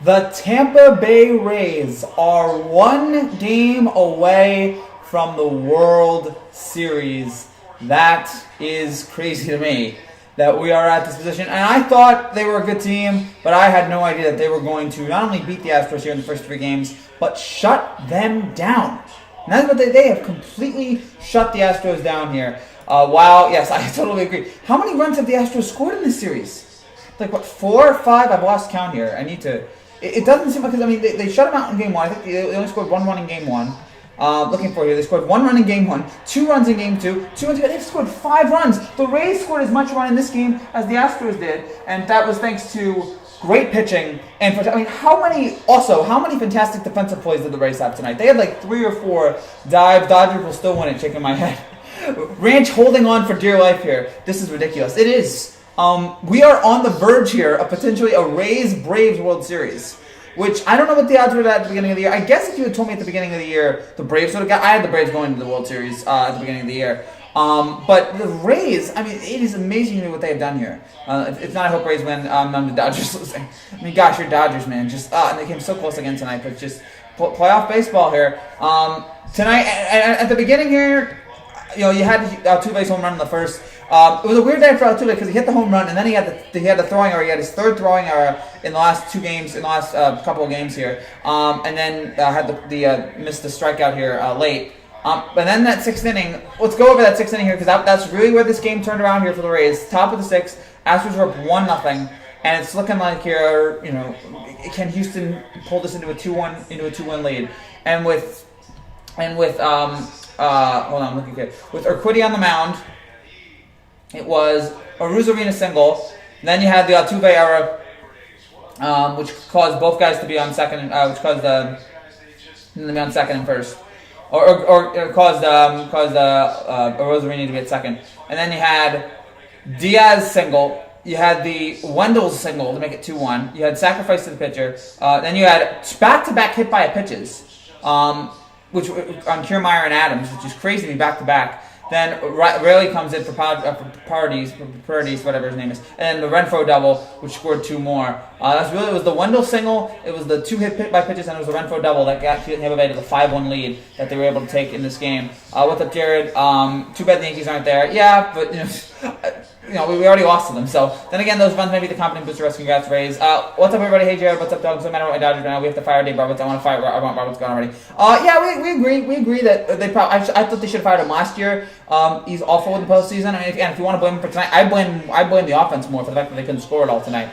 The Tampa Bay Rays are one game away from the World Series. That is crazy to me that we are at this position. And I thought they were a good team, but I had no idea that they were going to not only beat the Astros here in the first 3 games, but shut them down. And that's what they have completely shut the Astros down here. Yes, I totally agree. How many runs have the Astros scored in this series? Like, what, 4 or 5? I've lost count here. I need to... It doesn't seem like... Because, I mean, they shut them out in Game 1. I think they only scored 1 run in Game 1. Looking for here. They scored 1 run in Game 1, 2 runs in Game 2, 2 runs. They've scored 5 runs. The Rays scored as much run in this game as the Astros did, and that was thanks to great pitching. And how many fantastic defensive plays did the Rays have tonight? They had like 3 or 4 dives. Dodgers will still win it, shaking my head. Ranch holding on for dear life here. This is ridiculous. It is. We are on the verge here of potentially a Rays-Braves World Series, which I don't know what the odds were at the beginning of the year. I guess if you had told me at the beginning of the year the Braves would have got... I had the Braves going to the World Series at the beginning of the year. But the Rays, I mean, it is amazing what they have done here. If not, I hope Rays win. I'm the Dodgers losing. I mean, gosh, you're Dodgers, man. And they came so close again tonight, but just playoff baseball here. Tonight, at the beginning here, you had Altuve's home run in the first. It was a weird day for Altuve because he hit the home run and then he had the throwing error. He had his 3rd throwing error in the last 2 games, in the last couple of games here, and then had missed the strikeout here late. But then that 6th inning, let's go over that 6th inning here because that's really where this game turned around here for the Rays. Top of the 6th, Astros were up 1-0, and it's looking like here, can Houston pull this into a 2-1 lead? And with hold on, looking good. With Urquidy on the mound, it was a Arozarena single. Then you had the Altuve error, which caused both guys to be on second, which caused them to be on second and first, or caused Arozarena to be at second. And then you had Diaz single. You had the Wendell's single to make it 2-1. You had sacrifice to the pitcher. Then you had back-to-back hit by pitches, which on Kiermaier and Adams, which is crazy to me, back-to-back. Then Rayleigh comes in for Paredes, whatever his name is, and the Renfroe double, which scored 2 more. It was the Wendell single, it was the 2 hit by pitches, and it was the Renfroe double that got Tampa Bay to the 5-1 lead that they were able to take in this game. What's up, Jared? Too bad the Yankees aren't there. Yeah, but we already lost to them. So then again, those runs may be the confident booster. Rest, congrats, Rays. What's up, everybody? Hey, Jared. What's up, Doug? So matter what my Dodgers right now. We have to fire Dave Roberts. I want Roberts gone already. We agree. We agree that they probably. I thought they should have fired him last year. He's awful in the postseason. I mean, if you want to blame him for tonight, I blame the offense more for the fact that they couldn't score it all tonight.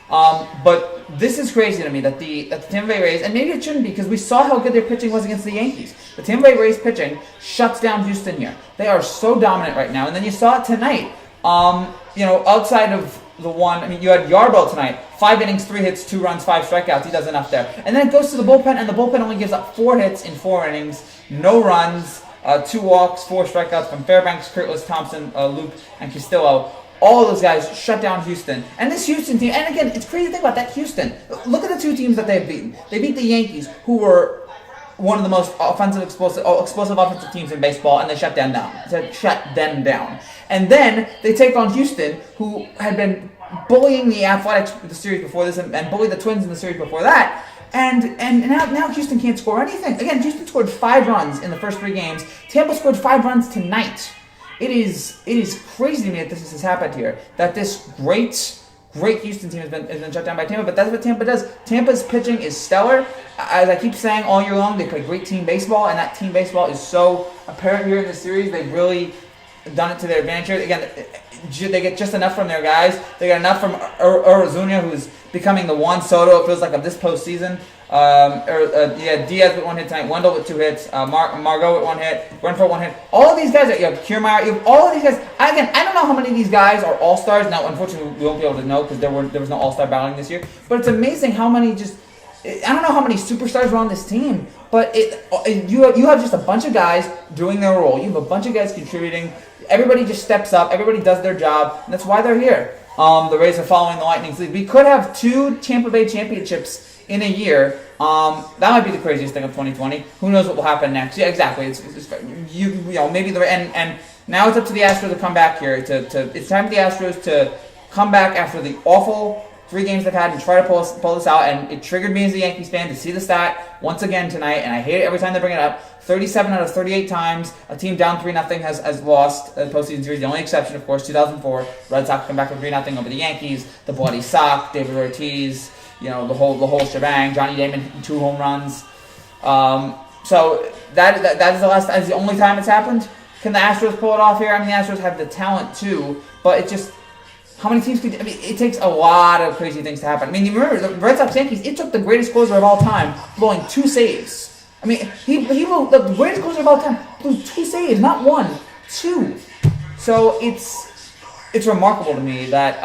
But this is crazy to me that the Tampa Bay Rays, and maybe it shouldn't be because we saw how good their pitching was against the Yankees. The Tampa Bay Rays pitching shuts down Houston here. They are so dominant right now, and then you saw it tonight. Outside of the one, I mean, you had Yarbrough tonight, 5 innings, 3 hits, 2 runs, 5 strikeouts. He does enough there. And then it goes to the bullpen, and the bullpen only gives up 4 hits in 4 innings, no runs, 2 walks, 4 strikeouts from Fairbanks, Kurtlis, Thompson, Luke, and Castillo. All those guys shut down Houston. And this Houston team, and again, it's crazy to think about that Houston. Look at the 2 teams that they've beaten. They beat the Yankees, who were one of the most explosive offensive teams in baseball, and they shut them down. And then they take on Houston, who had been bullying the Athletics the series before this, and bullied the Twins in the series before that. And now Houston can't score anything. Again, Houston scored 5 runs in the first 3 games. Tampa scored 5 runs tonight. It is crazy to me that this has happened here. That this great Houston team has been shut down by Tampa, but that's what Tampa does. Tampa's pitching is stellar. As I keep saying all year long, they play great team baseball, and that team baseball is so apparent here in this series. They've really done it to their advantage. Again, they get just enough from their guys. They get enough from Arizona, who's becoming the Juan Soto, it feels like, of this postseason. Diaz with 1 hit tonight, Wendell with 2 hits, Margot with 1 hit, Renfroe 1 hit. All of these guys, you have Kiermaier, you have all of these guys. Again, I don't know how many of these guys are all-stars. Now, unfortunately, we won't be able to know because there was no all-star battling this year. But it's amazing how many I don't know how many superstars are on this team, but you have just a bunch of guys doing their role. You have a bunch of guys contributing. Everybody just steps up. Everybody does their job, and that's why they're here. The Rays are following the Lightning's lead. We could have 2 Tampa Bay championships in a year. That might be the craziest thing of 2020. Who knows what will happen next? Yeah, exactly. Maybe and now it's up to the Astros to come back here. It's time for the Astros to come back after the awful 3 games they've had and try to pull this out. And it triggered me as a Yankees fan to see the stat once again tonight, and I hate it every time they bring it up. 37 out of 38 times a team down 3-0 has lost the postseason series. The only exception, of course, 2004. Red Sox come back with 3-0 over the Yankees. The bloody sock, David Ortiz, the whole shebang. Johnny Damon 2 home runs. So that is the only time it's happened. Can the Astros pull it off here? I mean, the Astros have the talent too, but it just, how many teams could? I mean, it takes a lot of crazy things to happen. I mean, you remember the Red Sox Yankees? It took the greatest closer of all time blowing 2 saves. I mean, he blew the greatest closer of all time blew 2 saves, not 1, 2. So it's remarkable to me that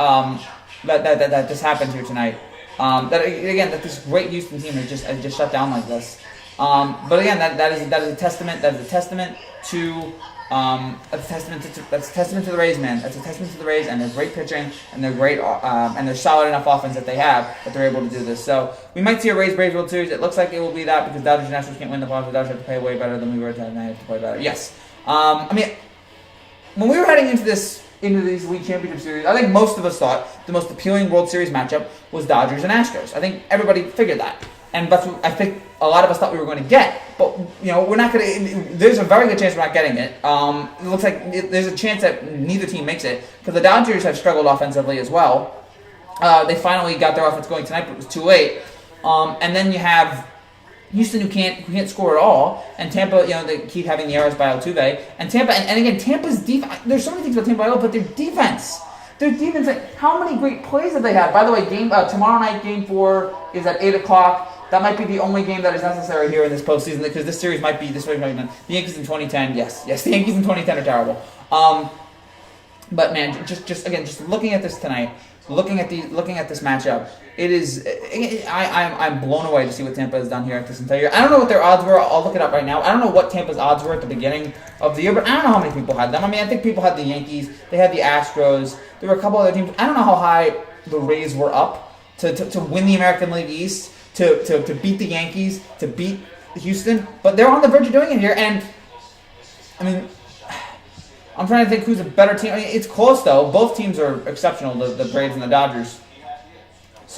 that this happened here tonight. That this great Houston team has just shut down like this. But again, that is a testament. That is a testament to. That's a testament to the Rays, man. That's a testament to the Rays and their great pitching and their great and their solid enough offense that they have that they're able to do this. So we might see a Rays-Braves World Series. It looks like it will be that because Dodgers and Astros can't win the playoffs. The Dodgers have to play way better than we were tonight. They have to play better. Yes. I mean, when we were heading into these league championship series, I think most of us thought the most appealing World Series matchup was Dodgers and Astros. I think everybody figured that. And that's what I think a lot of us thought we were going to get. But, we're not going to... There's a very good chance we're not getting it. It looks like there's a chance that neither team makes it. Because the Dodgers have struggled offensively as well. They finally got their offense going tonight, but it was too late. And then you have Houston who can't score at all. And Tampa, they keep having the errors by Altuve. And Tampa... And again, Tampa's defense... There's so many things about Tampa, but their defense... how many great plays have they had? By the way, tomorrow night, Game 4 is at 8 o'clock. That might be the only game that is necessary here in this postseason because this series might be done. The Yankees in 2010, yes, the Yankees in 2010 are terrible. But man, just looking at this tonight, looking at this matchup, it is. I'm blown away to see what Tampa has done here this entire year. I don't know what their odds were. I'll look it up right now. I don't know what Tampa's odds were at the beginning of the year, but I don't know how many people had them. I mean, I think people had the Yankees. They had the Astros. There were a couple other teams. I don't know how high the Rays were up to win the American League East. To beat the Yankees, to beat Houston, but they're on the verge of doing it here. And I mean, I'm trying to think who's a better team. I mean, it's close though. Both teams are exceptional. The Braves and the Dodgers.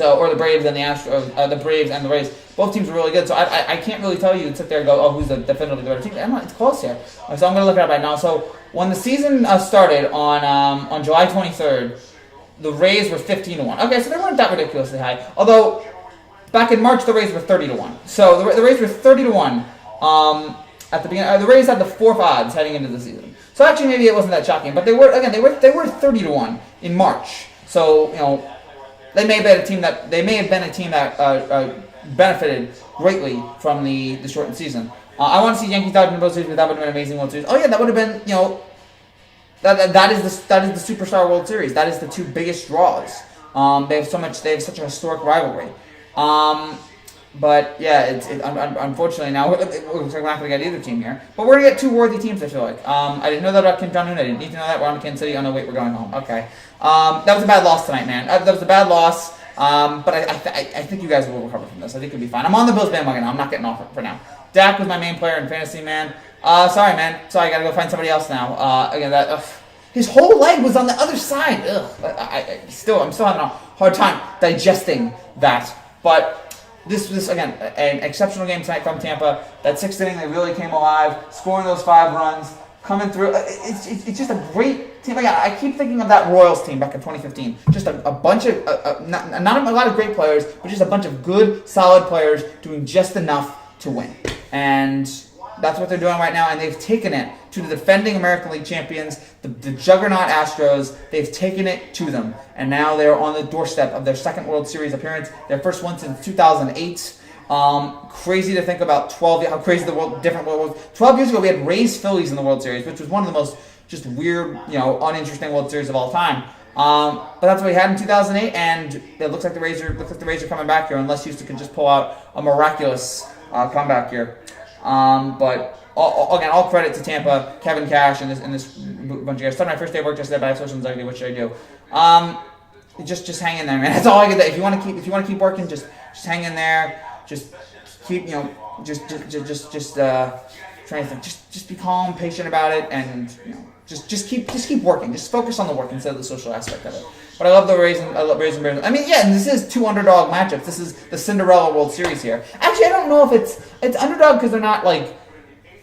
Or the Braves and the Astros, the Braves and the Rays. Both teams are really good. So I can't really tell you and sit there and go, oh, who's definitively the better team. It's close here. So I'm going to look it up right now. So when the season started on July 23rd, the Rays were 15-1. Okay, so they weren't that ridiculously high. Although back in March, the Rays were 30-1. So the Rays were 30-1 at the beginning. The Rays had the 4th odds heading into the season. So actually, maybe it wasn't that shocking. But they were 30-1 in March. So they may have been a team that benefited greatly from the shortened season. I want to see Yankees Dodgers in the World Series, but that would have been an amazing World Series. Oh yeah, that would have been that is the Superstar World Series. That is the 2 biggest draws. They have such a historic rivalry. But yeah, unfortunately now we're not going to get either team here. But we're going to get 2 worthy teams, I feel like. I didn't know that about Kim Jong-un. I didn't need to know that. We're on Kansas City. Oh no, wait, we're going home. Okay. That was a bad loss tonight, man. That was a bad loss. But I think you guys will recover from this. I think it'll be fine. I'm on the Bills bandwagon now. I'm not getting off it for now. Dak was my main player in fantasy, man. Sorry, man. Sorry, I got to go find somebody else now. Again, his whole leg was on the other side. I'm still having a hard time digesting that. But this again, an exceptional game tonight from Tampa. That 6th inning, they really came alive, scoring those 5 runs, coming through. It's just a great team. Again, I keep thinking of that Royals team back in 2015. Just a bunch of, not a lot of great players, but just a bunch of good, solid players doing just enough to win. And that's what they're doing right now, and they've taken it to the defending American League champions, the juggernaut Astros. They've taken it to them, and now they're on the doorstep of their 2nd World Series appearance, their first one since 2008. Crazy to think about how crazy different world was. 12 years ago, we had Rays Phillies in the World Series, which was one of the most just weird, uninteresting World Series of all time. But that's what we had in 2008, and it looks like the Rays are coming back here, unless Houston can just pull out a miraculous comeback here. But all credit to Tampa, Kevin Cash, and this bunch of guys. Started my first day of work yesterday, but I have social anxiety. What should I do? Just hang in there, man. That's all I can say. If you want to keep working, just hang in there. Just keep trying to think. Just be calm, patient about it, and just keep working. Just focus on the work instead of the social aspect of it. But I love the Rays and Bears. I mean, yeah, and this is 2 underdog matchups. This is the Cinderella World Series here. Actually, I don't know if it's underdog because they're not like.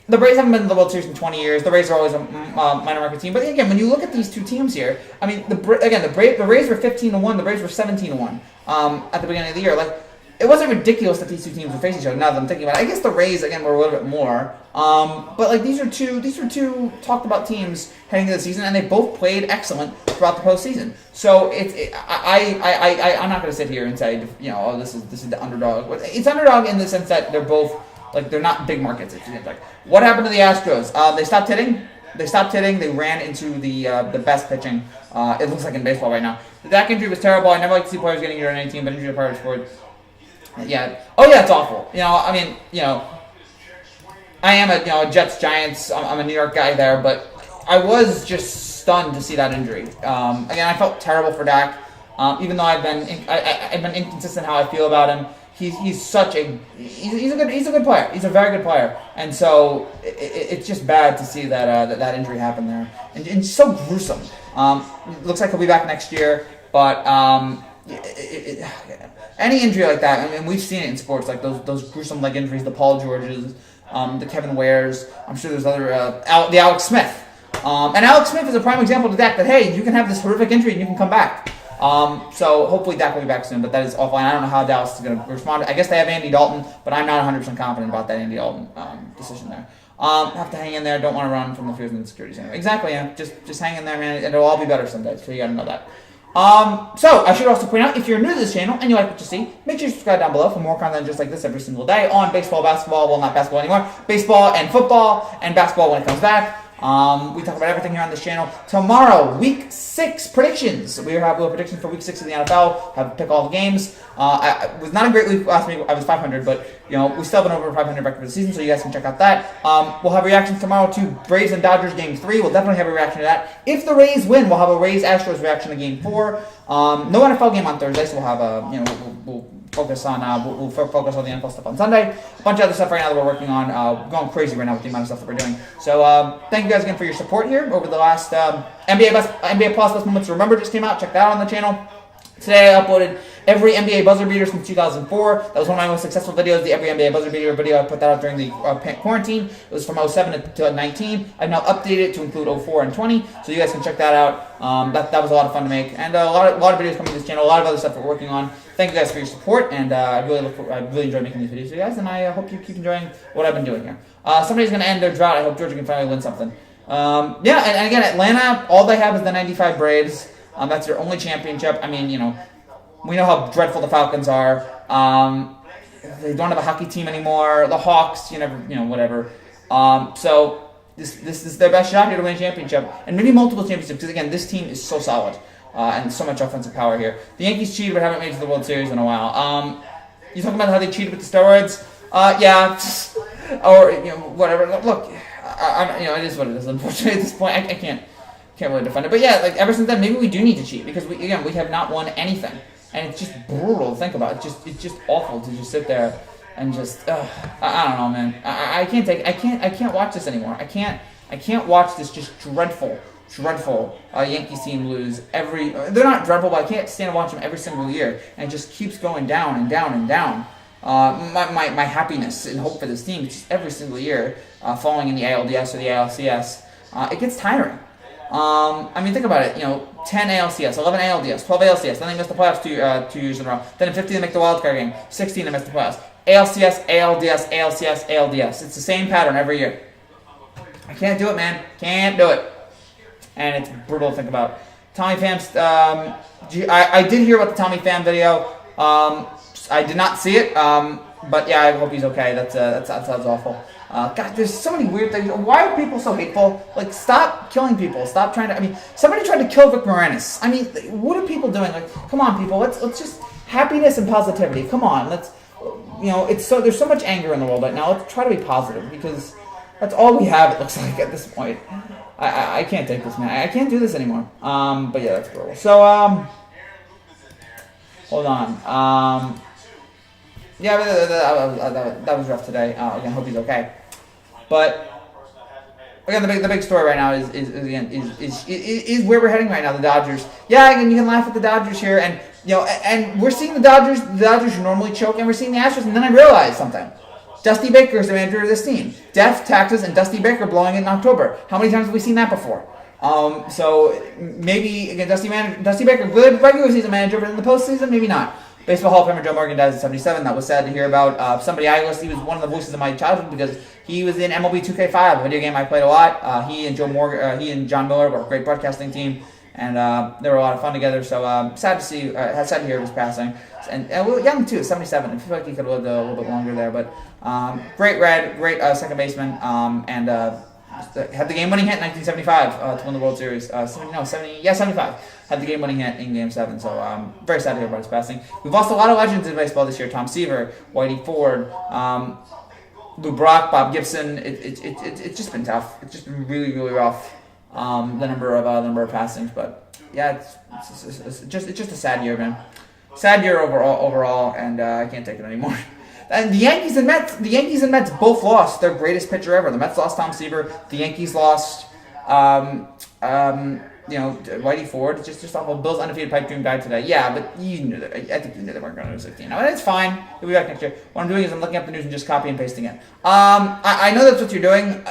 The Braves haven't been in the World Series in 20 years. The Rays are always a minor market team. But again, when you look at these two teams here, I mean, the Rays were 15-1. The Braves were 17-1 at the beginning of the year. Like, it wasn't ridiculous that these two teams would face each other. Now that I'm thinking about it, I guess the Rays again were a little bit more. But like these are two talked about teams heading into the season, and they both played excellent throughout the postseason. So I'm not going to sit here and say oh this is the underdog. It's underdog in the sense that they're both. Like, they're not big markets. It seems like. What happened to the Astros? They stopped hitting. They ran into the best pitching. It looks like in baseball right now. The Dak injury was terrible. I never like to see players getting injured on any team, but injury to Pirates sport. Yeah. Oh yeah, it's awful. I mean, I am a Jets Giants. I'm a New York guy there, but I was just stunned to see that injury. Again, I felt terrible for Dak. Even though I've been inconsistent how I feel about him. He's a good player. He's a very good player, and so it's just bad to see that injury happen there, and it's so gruesome. Looks like he'll be back next year, but any injury like that, I mean, we've seen it in sports, like those gruesome leg injuries, the Paul Georges, the Kevin Wares. I'm sure there's other the Alex Smith, and Alex Smith is a prime example to Dak that hey, you can have this horrific injury and you can come back. So hopefully Dak will be back soon, but that is awful. And I don't know how Dallas is going to respond. I guess they have Andy Dalton, but I'm not 100% confident about that Andy Dalton decision there. Have to hang in there. Don't want to run from the fears and insecurities anyway. Exactly, yeah. Just hang in there, man. And it'll all be better someday. So you got to know that. So I should also point out, if you're new to this channel and you like what you see, make sure you subscribe down below for more content just like this every single day on baseball, basketball. Well, not basketball anymore. Baseball and football and basketball when it comes back. We talk about everything here on this channel. Tomorrow, Week 6 predictions. We have predictions for Week 6 of the NFL. Have to pick all the games. It was not a great week last week. I was 500, but we still have an over 500 record for the season, so you guys can check out that. We'll have reactions tomorrow to Braves and Dodgers Game 3. We'll definitely have a reaction to that. If the Rays win, we'll have a Rays Astros reaction to Game 4. No NFL game on Thursday, so we'll have we'll focus on we'll focus on the NFL stuff on Sunday. A bunch of other stuff right now that we're working on. Going crazy right now with the amount of stuff that we're doing. So thank you guys again for your support here over the last NBA Plus Best Moments to Remember just came out. Check that out on the channel. Today I uploaded every NBA buzzer beater since 2004. That was one of my most successful videos, the every NBA buzzer beater video. I put that out during the quarantine. It was from 07 to 19. I've now updated it to include 04 and 20, so you guys can check that out. That was a lot of fun to make, and a lot of videos coming to this channel, a lot of other stuff we're working on. Thank you guys for your support, and I really enjoy making these videos for you guys, and I hope you keep enjoying what I've been doing here. Somebody's going to end their drought. I hope Georgia can finally win something. Yeah, and again, Atlanta, all they have is the 95 Braves. That's their only championship. I mean, we know how dreadful the Falcons are. They don't have a hockey team anymore. The Hawks, whatever. So this is their best shot here to win a championship, and maybe multiple championships. Because again, this team is so solid and so much offensive power here. The Yankees cheated, but haven't made it to the World Series in a while. You talking about how they cheated with the steroids? Yeah, or whatever. Look, it is what it is. Unfortunately, at this point, I can't really defend it. But yeah, like ever since then, maybe we do need to cheat because we have not won anything. And it's just brutal to think about. It's just awful to just sit there and just I don't know, man. I can't watch this anymore. I can't watch this just dreadful Yankees team lose every. They're not dreadful, but I can't stand to watch them every single year, and it just keeps going down and down and down. My happiness and hope for this team is just every single year falling in the ALDS or the ALCS. It gets tiring. I mean, think about it. 10 ALCS, 11 ALDS, 12 ALCS. Then they missed the playoffs 2 years in a row. Then in 15 they make the wild card game. 16 they missed the playoffs. ALCS, ALDS, ALCS, ALDS. It's the same pattern every year. I can't do it, man. Can't do it. And it's brutal to think about. Tommy Pham's. I did hear about the Tommy Pham video. I did not see it. But yeah, I hope he's okay. That sounds awful. God, there's so many weird things. Why are people so hateful? Like, stop killing people. Stop trying to. I mean, somebody tried to kill Vic Moranis. I mean, what are people doing? Like, come on, people. Let's just happiness and positivity. Come on. Let's. There's so much anger in the world right now. Let's try to be positive because that's all we have. It looks like at this point. I can't take this, man. I can't do this anymore. But yeah, that's brutal. So hold on. Yeah, but that was rough today. Again, hope he's okay. But again, the big story right now is where we're heading right now. The Dodgers. Yeah, again, you can laugh at the Dodgers here, and and we're seeing the Dodgers. The Dodgers normally choke, and we're seeing the Astros. And then I realized something. Dusty Baker is the manager of this team. Death, taxes, and Dusty Baker blowing it in October. How many times have we seen that before? So maybe again, Dusty Baker, good regular season manager, but in the postseason, maybe not. Baseball Hall of Famer Joe Morgan dies at 77. That was sad to hear about. Somebody I listened, he was one of the voices of my childhood because he was in MLB 2K5, a video game I played a lot. He and John Miller were a great broadcasting team, and they were a lot of fun together. So sad to see, sad to hear his passing. And young too, 77. I feel like he could have lived a little bit longer there, but great red, great second baseman, and had the game-winning hit in 1975 to win the World Series. 75. Had the game-winning hit in Game 7. So very sad to hear about his passing. We've lost a lot of legends in baseball this year. Tom Seaver, Whitey Ford, Lou Brock, Bob Gibson. It's just been tough. It's just been really, really rough. The number of passings, but yeah, it's just a sad year, man. Sad year overall, and I can't take it anymore. And the Yankees and Mets both lost their greatest pitcher ever. The Mets lost Tom Seaver. The Yankees lost, Whitey Ford. Just awful. Bill's undefeated pipe dream died today. Yeah, but you knew that. I think you knew they weren't going to 16. Now, it's fine. He'll be back next year. What I'm doing is I'm looking up the news and just copy and pasting it. I know that's what you're doing.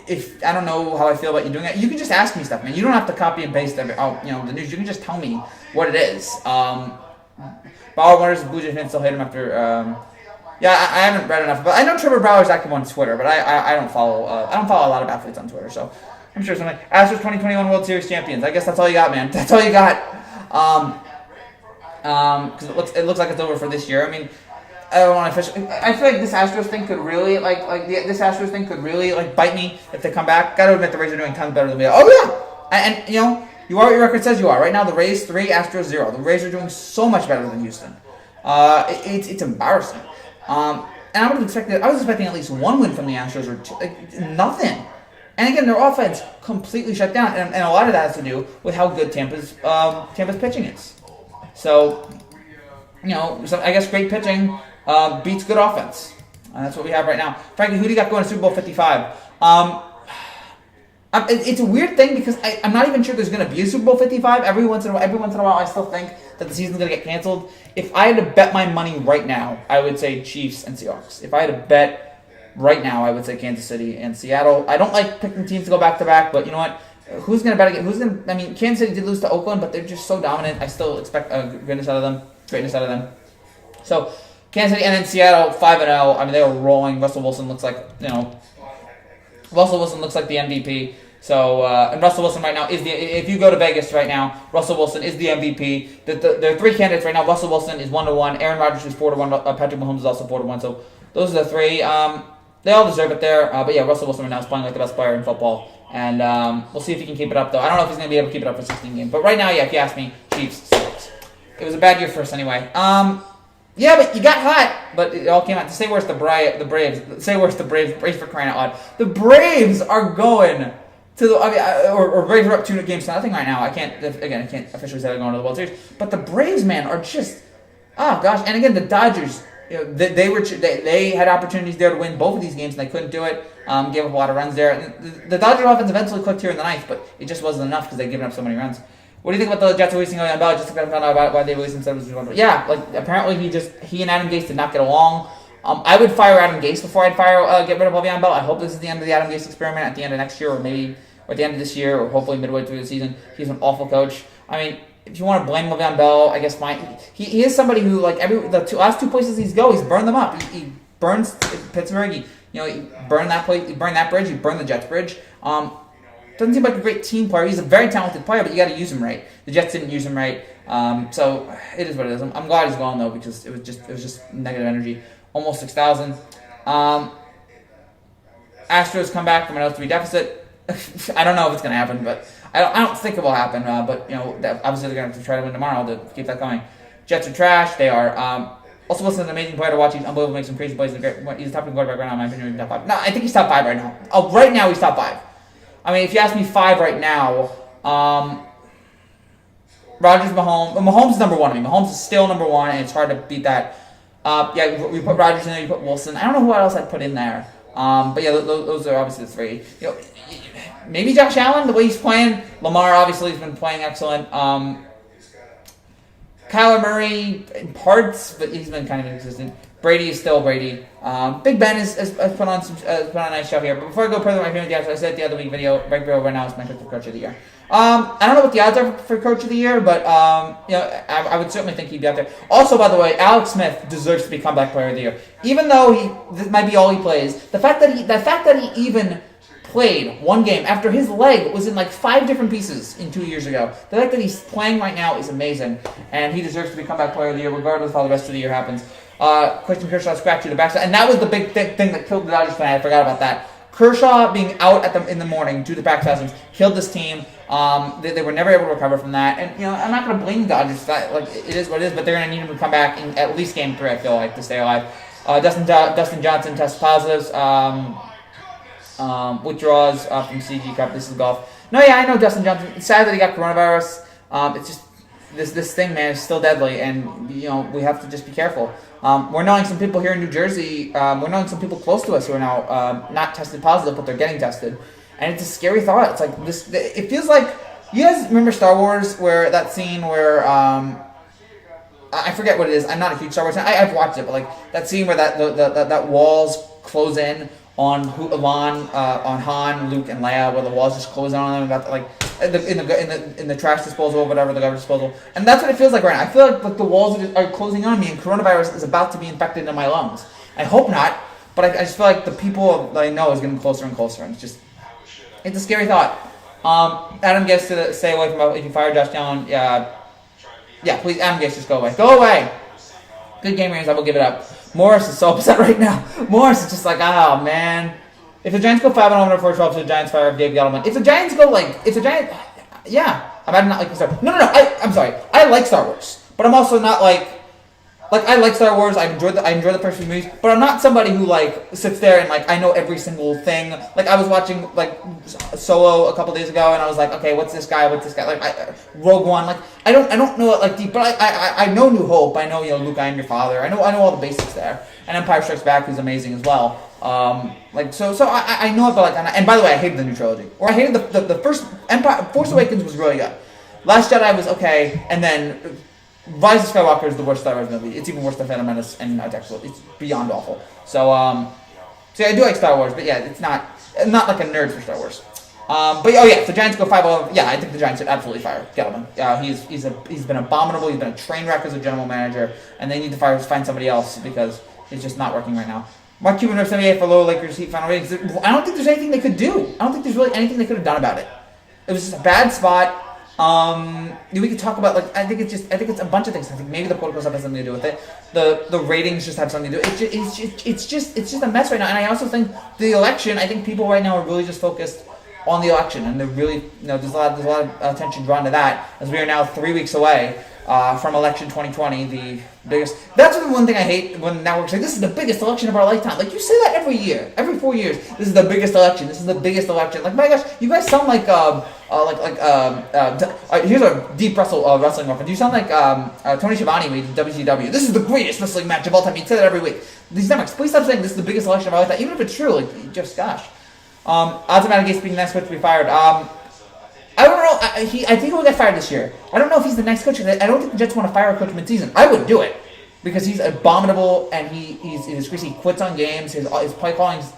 If I don't know how I feel about you doing it, you can just ask me stuff, man. You don't have to copy and paste the news. You can just tell me what it is. Bauer wonders if Blue Jays fans still hate him after. I haven't read enough, but I know Trevor Bauer's active on Twitter, but I don't follow a lot of athletes on Twitter, so I'm sure something. Astros 2021 World Series champions. I guess that's all you got, man. That's all you got. Because it looks like it's over for this year. I mean, I don't want to officially. I feel like this Astros thing could really this Astros thing could really bite me if they come back. Got to admit the Rays are doing tons better than we are. Oh yeah, and you are what your record says you are. Right now, the Rays 3, Astros 0. The Rays are doing so much better than Houston. It's embarrassing. And I was expecting at least one win from the Astros or two, nothing. And again, their offense completely shut down, and a lot of that has to do with how good Tampa's pitching is. So, I guess great pitching beats good offense. And that's what we have right now. Frankie, who do you got going to Super Bowl 55? It's a weird thing because I'm not even sure there's going to be a Super Bowl 55. Every once in a while, I still think that the season's going to get canceled. If I had to bet my money right now, I would say Chiefs and Seahawks. If I had to bet right now, I would say Kansas City and Seattle. I don't like picking teams to go back-to-back, but you know what? Who's going to bet again? I mean, Kansas City did lose to Oakland, but they're just so dominant. I still expect greatness out of them. So, Kansas City and then Seattle, 5-0. I mean, they were rolling. Russell Wilson looks like the MVP. So, and Russell Wilson right now if you go to Vegas right now, Russell Wilson is the MVP. There are three candidates right now. Russell Wilson is 1-1. Aaron Rodgers is 4-1. Patrick Mahomes is also 4-1. So, those are the three. They all deserve it there. But yeah, Russell Wilson right now is playing like the best player in football. And we'll see if he can keep it up, though. I don't know if he's going to be able to keep it up for 16 games. But right now, yeah, if you ask me, Chiefs, Seahawks. It was a bad year for us anyway. Yeah, but you got hot. But it all came out. To say worse, the Braves. Say worse, the Braves. Braves for crying out loud. The Braves are going to the. Or Braves are up 2 games to nothing right now. I can't officially say they're going to the World Series. But the Braves, man, are just. Oh gosh! And again, the Dodgers. They had opportunities there to win both of these games, and they couldn't do it. Gave up a lot of runs there. The Dodgers offense eventually clicked here in the ninth, but it just wasn't enough because they'd given up so many runs. What do you think about the Jets releasing Le'Veon Bell? Just to find out about why they released him. Yeah, apparently he and Adam Gase did not get along. I would fire Adam Gase before I'd get rid of Le'Veon Bell. I hope this is the end of the Adam Gase experiment at the end of next year, or at the end of this year, or hopefully midway through the season. He's an awful coach. I mean, if you want to blame Le'Veon Bell, I guess fine. He is somebody who the last 2 places he's burned them up. He burns Pittsburgh. He burned that place. He burned that bridge. He burned the Jets bridge. Doesn't seem like a great team player. He's a very talented player, but you got to use him right. The Jets didn't use him right, so it is what it is. I'm glad he's gone though because it was just negative energy. Almost 6,000. Astros come back from an 0-3 deficit. I don't know if it's going to happen, but I don't think it will happen. But obviously they're going to try to win tomorrow to keep that coming. Jets are trash. They are. Also, Wilson's an amazing player to watch. He's unbelievable. Makes some crazy plays. He's a top 10 quarterback right now. In my opinion, he's top 5. No, I think he's top 5 right now. Oh, right now he's top 5. I mean, if you ask me 5 right now, Rodgers, Mahomes is number 1. I mean, Mahomes is still number 1, and it's hard to beat that. Yeah, we put Rodgers in there. You put Wilson. I don't know who else I'd put in there. But yeah, those are obviously the 3. maybe Josh Allen, the way he's playing. Lamar obviously has been playing excellent. Kyler Murray in parts, but he's been kind of inconsistent. Brady is still Brady. Big Ben has put on a nice show here. But before I go further, my opinion with the Astros, I said the other week video, right now is my pick for Coach of the Year. I don't know what the odds are for Coach of the Year, but I would certainly think he'd be up there. Also, by the way, Alex Smith deserves to be Comeback Player of the Year, even though this might be all he plays. The fact that he even played one game after his leg was in like 5 different pieces in 2 years ago. The fact that he's playing right now is amazing, and he deserves to be Comeback Player of the Year, regardless of how the rest of the year happens. Clayton Kershaw scratched to the backside, and that was the big thing that killed the Dodgers fan. I forgot about that. Kershaw being out in the morning due to back spasms killed this team. They were never able to recover from that, and I'm not going to blame the Dodgers. It is what it is, but they're going to need him to come back in at least Game 3. I feel like to stay alive. Dustin Johnson tests positives. Withdraws from CG Cup. This is golf. No, yeah, I know Dustin Johnson. It's sad that he got coronavirus. It's just this thing, man, is still deadly, and we have to just be careful. We're knowing some people here in New Jersey. We're knowing some people close to us who are now not tested positive, but they're getting tested, and it's a scary thought. It's like this. It feels like, you guys remember Star Wars, where that scene where I forget what it is. I'm not a huge Star Wars fan. I've watched it, but like that scene where that walls close in on Han, Luke, and Leia, where the walls just close in on them about in the trash disposal or whatever, the garbage disposal, and that's what it feels like right now. I feel like the walls are closing on me, and coronavirus is about to be infected into my lungs. I hope not, but I just feel like the people that I know is getting closer and closer, and it's a scary thought. Adam Gase to stay away from, if you fire Josh Allen, yeah, please, Adam Gase, just go away. Good game ratings, I will give it up. Morris is so upset right now. Morris is just like, oh man. If the Giants go 5-0 for 12 to the Giants fire Dave Gettleman. If the Giants, yeah. I'm not like Star Wars. No. I'm sorry. I like Star Wars, but I'm also not like I like Star Wars. I enjoy the first few movies, but I'm not somebody who sits there and I know every single thing. Like I was watching Solo a couple days ago, and I was like, okay, what's this guy? Rogue One. I don't know it deep, but I know New Hope. I know Luke, I am your father. I know all the basics there, and Empire Strikes Back is amazing as well. So I know it, but and by the way, I hated the new trilogy, or I hated the first Empire. Force Awakens was really good. Last Jedi was okay, and then Rise of Skywalker is the worst Star Wars movie. It's even worse than Phantom Menace and it's beyond awful. So yeah, I do like Star Wars, but yeah, I'm not like a nerd for Star Wars. But if the Giants go 5-0, yeah, I think the Giants should absolutely fire Gettleman. He's been abominable. He's been a train wreck as a general manager, and they need to find somebody else because it's just not working right now. Mark Cuban or 78 for low Lakers Heat final ratings. I don't think there's anything they could do. I don't think there's really anything they could have done about it. It was just a bad spot. We could talk about I think it's a bunch of things. I think maybe the political stuff has something to do with it. The ratings just have something to do with it. It's just a mess right now. And I also think the election. I think people right now are really just focused on the election, and they're really there's a lot of attention drawn to that as we are now 3 weeks away from election 2020, the biggest. That's the one thing I hate when networks say this is the biggest election of our lifetime. You say that every year, every 4 years. This is the biggest election. This is the biggest election. My gosh, you guys sound here's a deep wrestling reference. You sound like Tony Schiavone with WCW. This is the greatest wrestling match of all time. You say that every week. These networks, please stop saying this is the biggest election of our lifetime, even if it's true. Just gosh. Odds of Adam Gase being the next coach to be fired. I don't know. I think he'll get fired this year. I don't know if he's the next coach. I don't think the Jets want to fire a coach mid-season. I would do it because he's abominable and he's greasy. He quits on games. His play calling's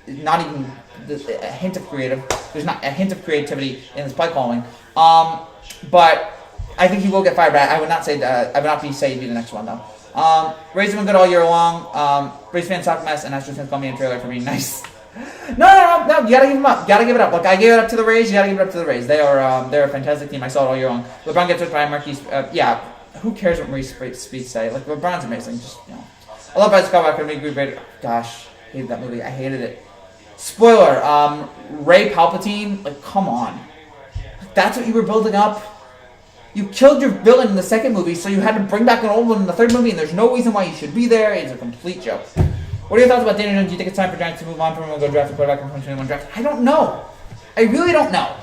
not even a hint of creative. There's not a hint of creativity in his play calling. But I think he will get fired. But I would not say that. I would not say he'd be the next one though. Rays have been good all year long. Rays fans talk mess, and Astros fans call me a trailer for being nice. No, you gotta give them up. Gotta give it up. I gave it up to the Rays. You gotta give it up to the Rays. They're a fantastic team. I saw it all year long. LeBron gets hit by Marquise. Who cares what Maurice speech say? LeBron's amazing. I love Rise of Skywalker. Make me great. Gosh, I hated that movie. I hated it. Spoiler. Ray Palpatine. Come on. That's what you were building up. You killed your villain in the second movie, so you had to bring back an old one in the third movie, and there's no reason why you should be there. It's a complete joke. What are your thoughts about Daniel Jones? Do you think it's time for Giants to move on from him and go draft a quarterback in the 2021 draft? I don't know. I really don't know.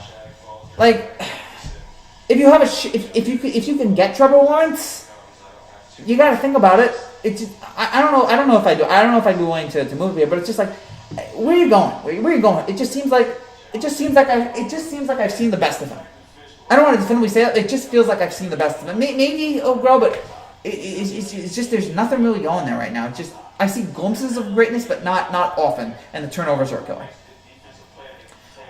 If you have if you can get Trevor Lawrence, you got to think about it. It's just, I don't know. I don't know if I do. I don't know if I'd be willing to move here. But it's just where are you going? Where are you going? It just seems like it just seems like I've seen the best of him. I don't want to definitively say that. It just feels like I've seen the best of him. Maybe it'll grow, but it's just there's nothing really going there right now. It's just I see glimpses of greatness, but not often, and the turnovers are a killer.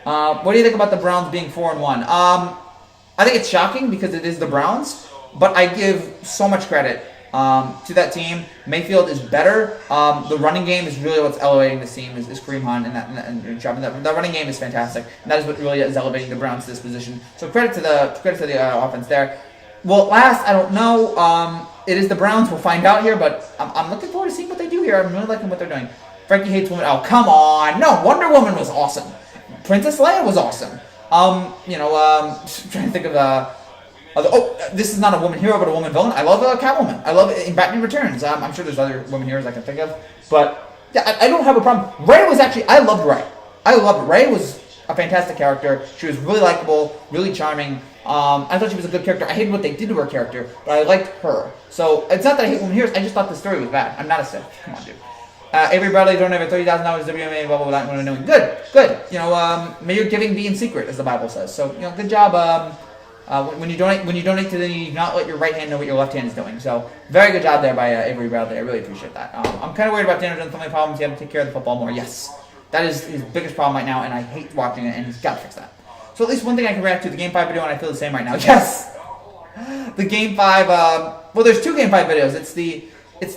What do you think about the Browns being 4-1? I think it's shocking because it is the Browns, but I give so much credit to that team. Mayfield is better. The running game is really what's elevating this team. Is Kareem Hunt and the running game is fantastic, and that is what really is elevating the Browns to this position. So credit to the offense there. Will it last? I don't know. It is the Browns. We'll find out here, but I'm looking forward to seeing what they do here. I'm really liking what they're doing. Frankie hates women. Oh, come on! No, Wonder Woman was awesome. Princess Leia was awesome. Trying to think of this is not a woman hero, but a woman villain. I love Catwoman. I love it in Batman Returns. I'm sure there's other women heroes I can think of, but yeah, I don't have a problem. Rey was actually, I loved Rey. I loved it. Rey was a fantastic character. She was really likable, really charming. I thought she was a good character. I hated what they did to her character, but I liked her. So it's not that I hate women heroes. I just thought the story was bad. I'm not a Sith. Come on, dude. Avery Bradley donated $30,000 WMA, blah, blah, blah, blah, knowing. Good. May your giving be in secret, as the Bible says. So, good job. When you donate to them, you do not let your right hand know what your left hand is doing. So, very good job there by Avery Bradley. I really appreciate that. I'm kind of worried about Daniel Jones' family problems. He had to take care of the football more. Yes. That is his biggest problem right now, and I hate watching it, and he's got to fix that. So, at least one thing I can react to, the Game 5 video, and I feel the same right now. Yes! The Game 5, well, there's two Game 5 videos.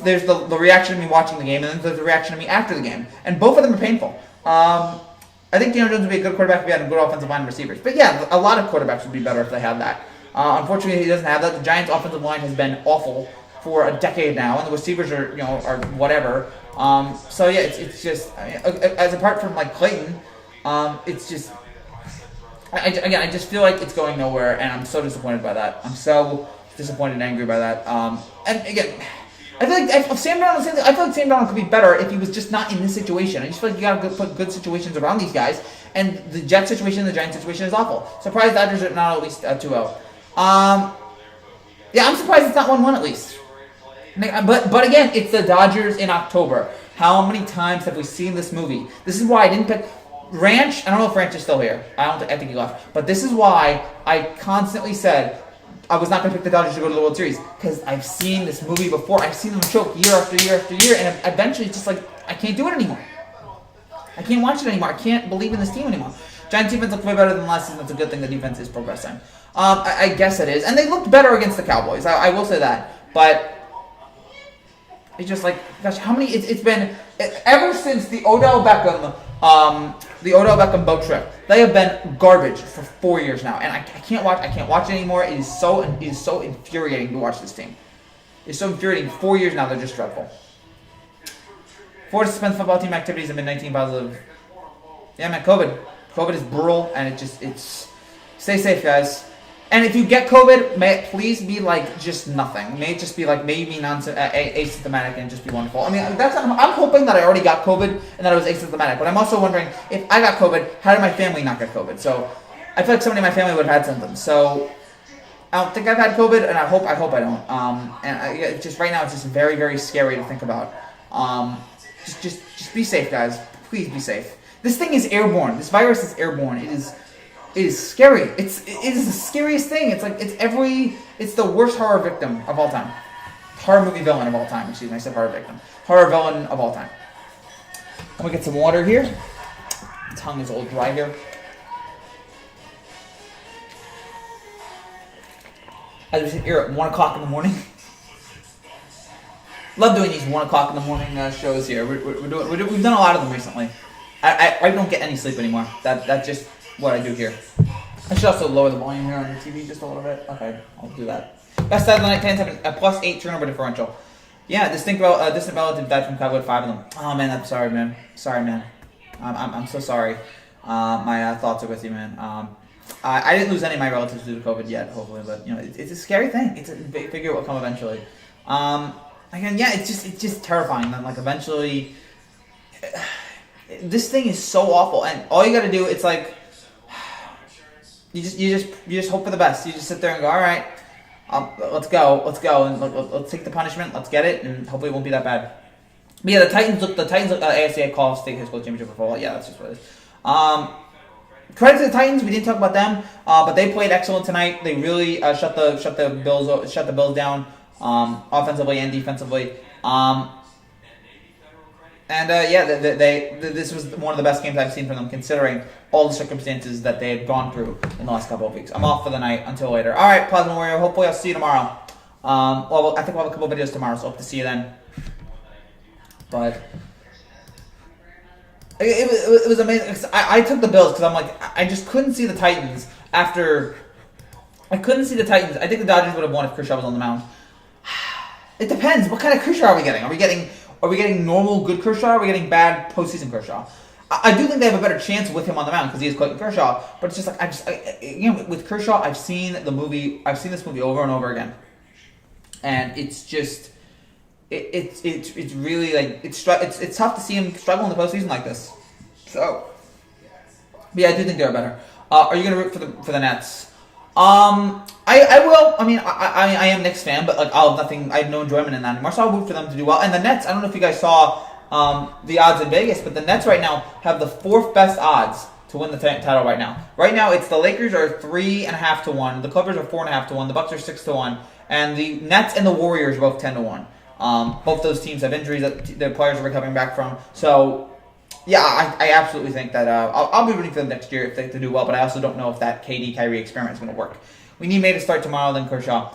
There's the reaction to me watching the game, and then there's the reaction to me after the game. And both of them are painful. I think Daniel Jones would be a good quarterback if he had a good offensive line and receivers. But yeah, a lot of quarterbacks would be better if they had that. Unfortunately, he doesn't have that. The Giants' offensive line has been awful for a decade now, and the receivers are whatever. So yeah, it's just as apart from like Clayton, it's just I just feel like it's going nowhere, and I'm so disappointed by that. I'm so disappointed and angry by that. And again, I feel like Sam Darnold could be better if he was just not in this situation. I just feel like you got to put good situations around these guys, and the Jets situation, the Giants situation is awful. Surprised Dodgers are not at least 2-0. Yeah, I'm surprised it's not 1-1 at least. But again, it's the Dodgers in October. How many times have we seen this movie? This is why I didn't pick Ranch. I don't know if Ranch is still here. I think he left. But this is why I constantly said I was not going to pick the Dodgers to go to the World Series, because I've seen this movie before. I've seen them choke year after year after year, and eventually it's just like, I can't do it anymore. I can't watch it anymore. I can't believe in this team anymore. Giants defense looks way better than last season. That's a good thing. The defense is progressing. I guess it is. And they looked better against the Cowboys. I will say that. But it's just like, gosh, how many... It's been... Ever since the Odell Beckham boat trip, they have been garbage for 4 years now, and I can't watch it anymore. It is so infuriating to watch this team. It's so infuriating. 4 years now, they're just dreadful. Florida suspends football team activities amid 19 positive. Yeah, man, COVID is brutal, and it's stay safe, guys. And if you get COVID, may it please be like just nothing. May it just be like maybe asymptomatic and just be wonderful. I mean, I'm hoping that I already got COVID and that I was asymptomatic. But I'm also wondering, if I got COVID, how did my family not get COVID? So I feel like somebody in my family would have had symptoms. So I don't think I've had COVID, and I hope I don't. Just right now, it's just very, very scary to think about. Just be safe, guys. Please be safe. This thing is airborne. This virus is airborne. It is scary. It is the scariest thing. It's like it's the worst horror victim of all time. Horror movie villain of all time. Excuse me, I said horror victim. Horror villain of all time. I'm gonna get some water here. My tongue is a little dry here. As we sit here at 1 o'clock in the morning. Love doing these 1 o'clock in the morning shows here. We've done a lot of them recently. I don't get any sleep anymore. That's just what I do here. I should also lower the volume here on the TV just a little bit. Okay, I'll do that. Best side of the night, 10-7, a +8 turnover differential. Yeah, distant relatives died from COVID, 5 of them. Oh man, I'm sorry, man. Sorry, man. I'm so sorry. My thoughts are with you, man. I didn't lose any of my relatives due to COVID yet, hopefully, but it's a scary thing. It's a figure it will come eventually. Again, yeah, it's just terrifying. That like eventually, this thing is so awful, and all you got to do, it's like. You just hope for the best. You just sit there and go, all right, let's go, and let's take the punishment, let's get it, and hopefully it won't be that bad. But yeah, the Titans look AFC call state high school championship for football. Yeah, that's just what it is. credit to the Titans. We didn't talk about them, but they played excellent tonight. They really shut the Bills down offensively and defensively. This was one of the best games I've seen from them, considering all the circumstances that they had gone through in the last couple of weeks. I'm off for the night until later. All right, Plasma Warrior. Hopefully, I'll see you tomorrow. I think we'll have a couple of videos tomorrow, so hope to see you then. But it was amazing. I took the Bills because I'm like, I just couldn't see the Titans after. I couldn't see the Titans. I think the Dodgers would have won if Kershaw was on the mound. It depends. What kind of Kershaw are we getting? Are we getting normal good Kershaw? Or are we getting bad postseason Kershaw? I do think they have a better chance with him on the mound because he is Clayton Kershaw. But it's just like with Kershaw, I've seen this movie over and over again, and it's just it's really like it's tough to see him struggle in the postseason like this. So, but yeah, I do think they're better. Are you gonna root for the Nets? I will. I mean, I am a Knicks fan, but like I have no enjoyment in that anymore. So I'll root for them to do well. And the Nets, I don't know if you guys saw the odds in Vegas, but the Nets right now have the 4th best odds to win the title right now. Right now, it's the Lakers are 3.5 to 1, the Clippers are 4.5 to 1, the Bucks are 6 to 1, and the Nets and the Warriors are both 10 to 1. Both those teams have injuries that their players are recovering back from. So, yeah, I absolutely think that I'll be rooting for them next year if they do well, but I also don't know if that KD Kyrie experiment is going to work. We need May to start tomorrow, then Kershaw.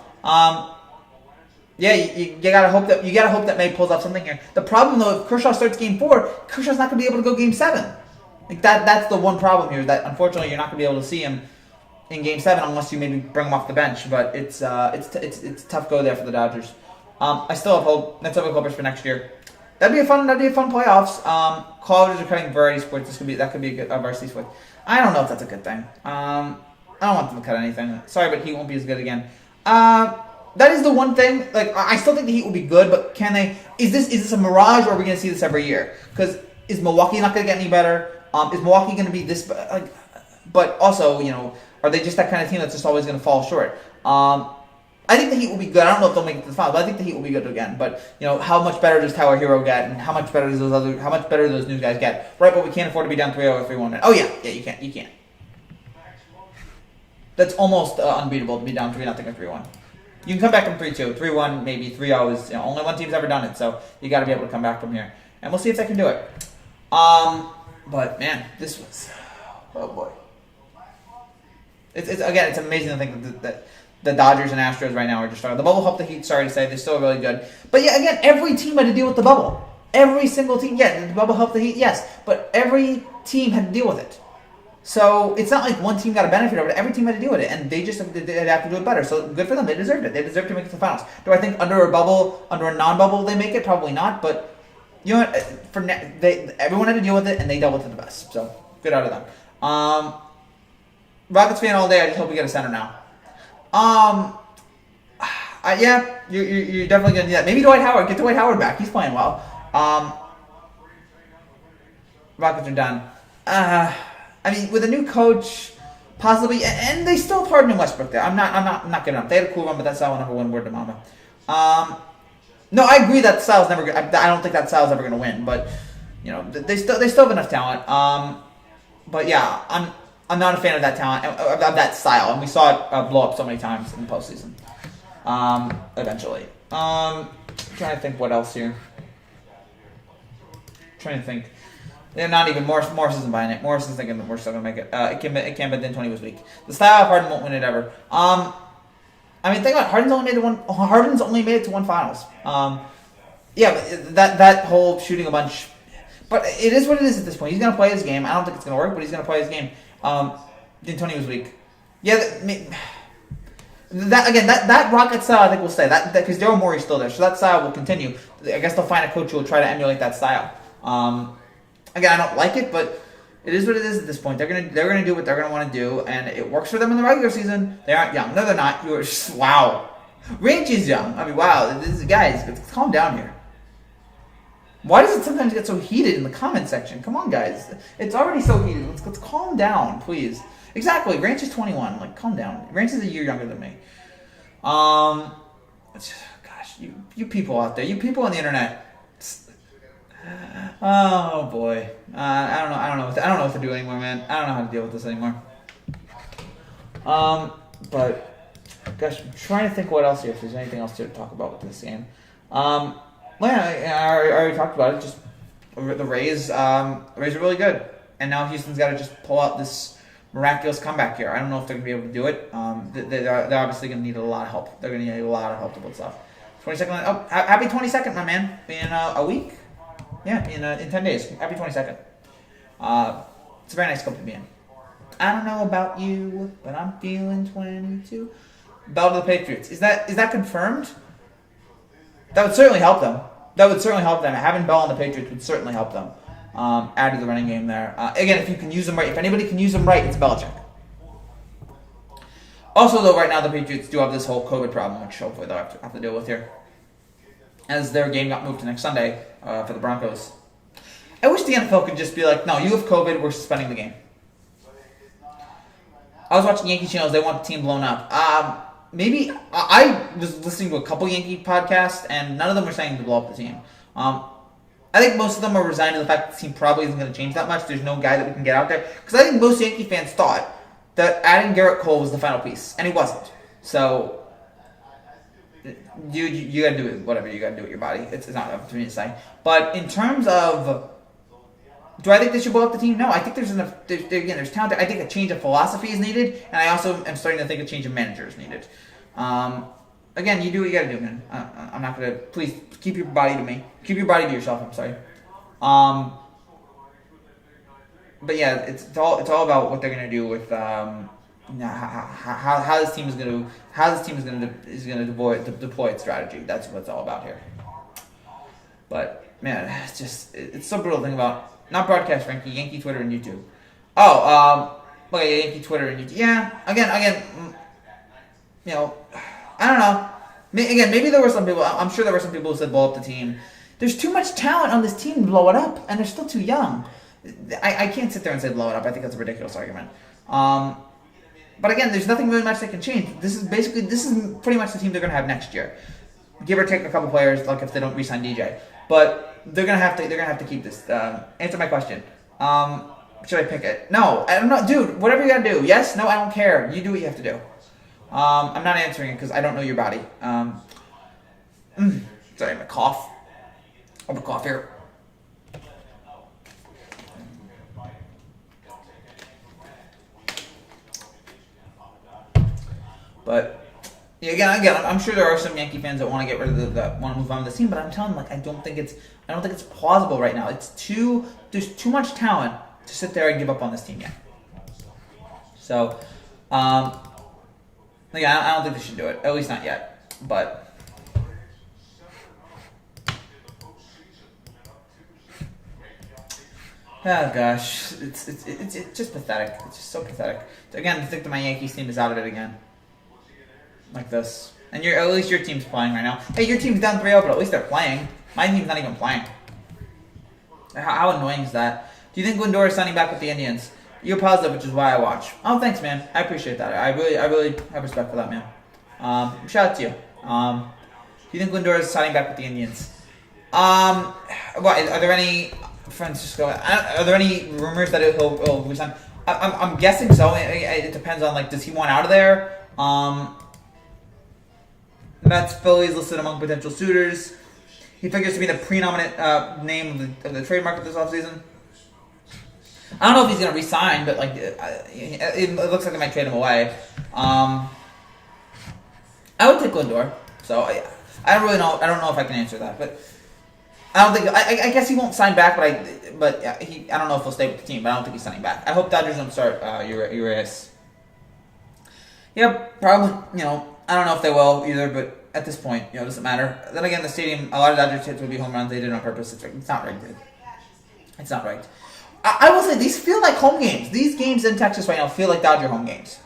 You gotta hope that May pulls off something here. The problem though, if Kershaw starts Game 4, Kershaw's not gonna be able to go Game 7. Like that's the one problem here. That unfortunately you're not gonna be able to see him in Game 7 unless you maybe bring him off the bench. But it's a tough go there for the Dodgers. I still have hope. Let's have a Clippers for next year. That'd be a fun playoffs. Colleges are cutting variety sports. That could be a varsity sport. I don't know if that's a good thing. I don't want them to cut anything. Sorry, but Heat won't be as good again. That is the one thing. Like, I still think the Heat will be good, but can they? Is this a mirage, or are we going to see this every year? Because is Milwaukee not going to get any better? Is Milwaukee going to be this? But also, are they just that kind of team that's just always going to fall short? I think the Heat will be good. I don't know if they'll make it to the finals, but I think the Heat will be good again. But how much better does Tyler Hero get, and how much better do those new guys get? Right, but we can't afford to be down 3-0 or 3-1. Oh yeah, you can't. That's almost unbeatable to be down 3-0 or 3-1. You can come back from 3-2, 3-1, maybe 3-0 is only one team's ever done it, so you got to be able to come back from here, and we'll see if they can do it. But man, this was boy. It's amazing to think that the Dodgers and Astros right now are just struggling. The bubble helped the Heat. Sorry to say, they're still really good. But yeah, again, every team had to deal with the bubble. Every single team. Yeah, the bubble helped the Heat. Yes, but every team had to deal with it. So it's not like one team got a benefit over it. Every team had to deal with it, and they have to do it better. So good for them. They deserved it. They deserved to make it to the finals. Do I think under a non-bubble, they make it? Probably not. But everyone had to deal with it, and they dealt with it the best. So good out of them. Rockets fan all day. I just hope we get a center now. You're definitely gonna do that. Maybe Dwight Howard. Get Dwight Howard back. He's playing well. Rockets are done. I mean, with a new coach, possibly, and they still have Harden and Westbrook there. I'm not good enough. They had a cool run, but that style will never win. Word to mama. No, I agree that style's never. I don't think that style's ever going to win, but they still have enough talent. But yeah, I'm not a fan of that talent, of that style, and we saw it blow up so many times in the postseason. Eventually, trying to think what else here. Trying to think. They're not even Morris isn't buying it. Morris is thinking that we're still gonna make it. It can, but then 20 was weak. The style of Harden won't win it ever. I mean, think about it. Harden's only made it to one finals. That whole shooting a bunch, but it is what it is at this point. He's gonna play his game. I don't think it's gonna work, but he's gonna play his game. Then 20 was weak. Yeah, that Rocket style I think will stay. That because Daryl Morey's still there, so that style will continue. I guess they'll find a coach who will try to emulate that style. Again, I don't like it, but it is what it is at this point. They're gonna do what they're gonna want to do, and it works for them in the regular season. They aren't young. No, they're not. You are just wow. Range is young. I mean, wow. Guys, calm down here. Why does it sometimes get so heated in the comment section? Come on, guys. It's already so heated. Let's calm down, please. Exactly. Ranch is 21. Like, calm down. Ranch is a year younger than me. Gosh, you people out there, you people on the internet. Oh boy, I don't know. I don't know what to do anymore, man. I don't know how to deal with this anymore. But gosh, I'm trying to think what else here. If there's anything else to talk about with this game. Well, yeah, I already talked about it. Just the Rays. Rays are really good, and now Houston's got to just pull out this miraculous comeback here. I don't know if they're gonna be able to do it. They're obviously gonna need a lot of help. They're gonna need a lot of help to pull this off. 22nd. Oh, happy 22nd, my man. In a week. Yeah, in 10 days. Happy 22nd. It's a very nice club to be in. I don't know about you, but I'm feeling 22. Bell to the Patriots. Is that confirmed? That would certainly help them. Having Bell on the Patriots would certainly help them. Add to the running game there. Again, if you can use them right, if anybody can use them right, it's Belichick. Also, though, right now the Patriots do have this whole COVID problem, which hopefully they'll have to deal with here, as their game got moved to next Sunday for the Broncos. I wish the NFL could just be like, no, you have COVID, we're suspending the game. I was watching Yankee channels, they want the team blown up. Maybe, I was listening to a couple Yankee podcasts, and none of them were saying to blow up the team. I think most of them are resigned to the fact that the team probably isn't going to change that much. There's no guy that we can get out there. Because I think most Yankee fans thought that adding Garrett Cole was the final piece, and he wasn't. So, you got to do whatever you got to do with your body. It's not up to me to say. But in terms of, do I think they should blow up the team? No, I think there's enough. There's talent. I think a change of philosophy is needed, and I also am starting to think a change of manager is needed. Again, you do what you got to do, man. I'm not gonna. Please keep your body to me. Keep your body to yourself. I'm sorry. But yeah, it's all about what they're gonna do with how this team is gonna deploy its strategy. That's what it's all about here. But man, it's so brutal to think about. Not broadcast, Frankie. Yankee Twitter and YouTube. Okay, Yankee Twitter and YouTube. Yeah, again, I don't know. Maybe there were some people. I'm sure there were some people who said blow up the team. There's too much talent on this team to blow it up, and they're still too young. I can't sit there and say blow it up. I think that's a ridiculous argument. But again, there's nothing really much that can change. This is pretty much the team they're going to have next year, give or take a couple players, like if they don't re-sign DJ. But they're gonna have to keep this. Answer my question. Should I pick it? No, I don't know, dude. Whatever you gotta do. Yes, no, I don't care. You do what you have to do. I'm not answering it because I don't know your body. Sorry, I'm a cough. I have a cough here. But yeah, again, I'm sure there are some Yankee fans that want to get rid of that want to move on to the team, but I'm telling them, I don't think it's plausible right now. There's too much talent to sit there and give up on this team yet. So, I don't think they should do it. At least not yet. But oh gosh, it's just pathetic. It's just so pathetic. Again, to think that my Yankees team is out of it again, like this. And at least your team's playing right now. Hey, your team's down 3-0, but at least they're playing. My team's not even playing. How annoying is that? Do you think Lindor is signing back with the Indians? You're positive, which is why I watch. Oh, thanks, man. I appreciate that. I really have respect for that, man. Shout out to you. Do you think Lindor is signing back with the Indians? Are there any Francisco? Are there any rumors that he'll resign? I'm guessing so. It depends on does he want out of there? Mets, Phillies listed among potential suitors. He figures to be the predominant name of the trade market this offseason. I don't know if he's going to resign, but it looks like they might trade him away. I would take Lindor. So I don't really know. I don't know if I can answer that, but I don't think. I guess he won't sign back, but I don't know if he'll stay with the team. But I don't think he's signing back. I hope Dodgers don't start Urias. Yeah, probably. I don't know if they will either, but at this point, it doesn't matter. Then again, the stadium, a lot of Dodgers hits would be home runs. They did it on purpose. It's not right, dude. It's not right. I will say, these feel like home games. These games in Texas right now feel like Dodger home games.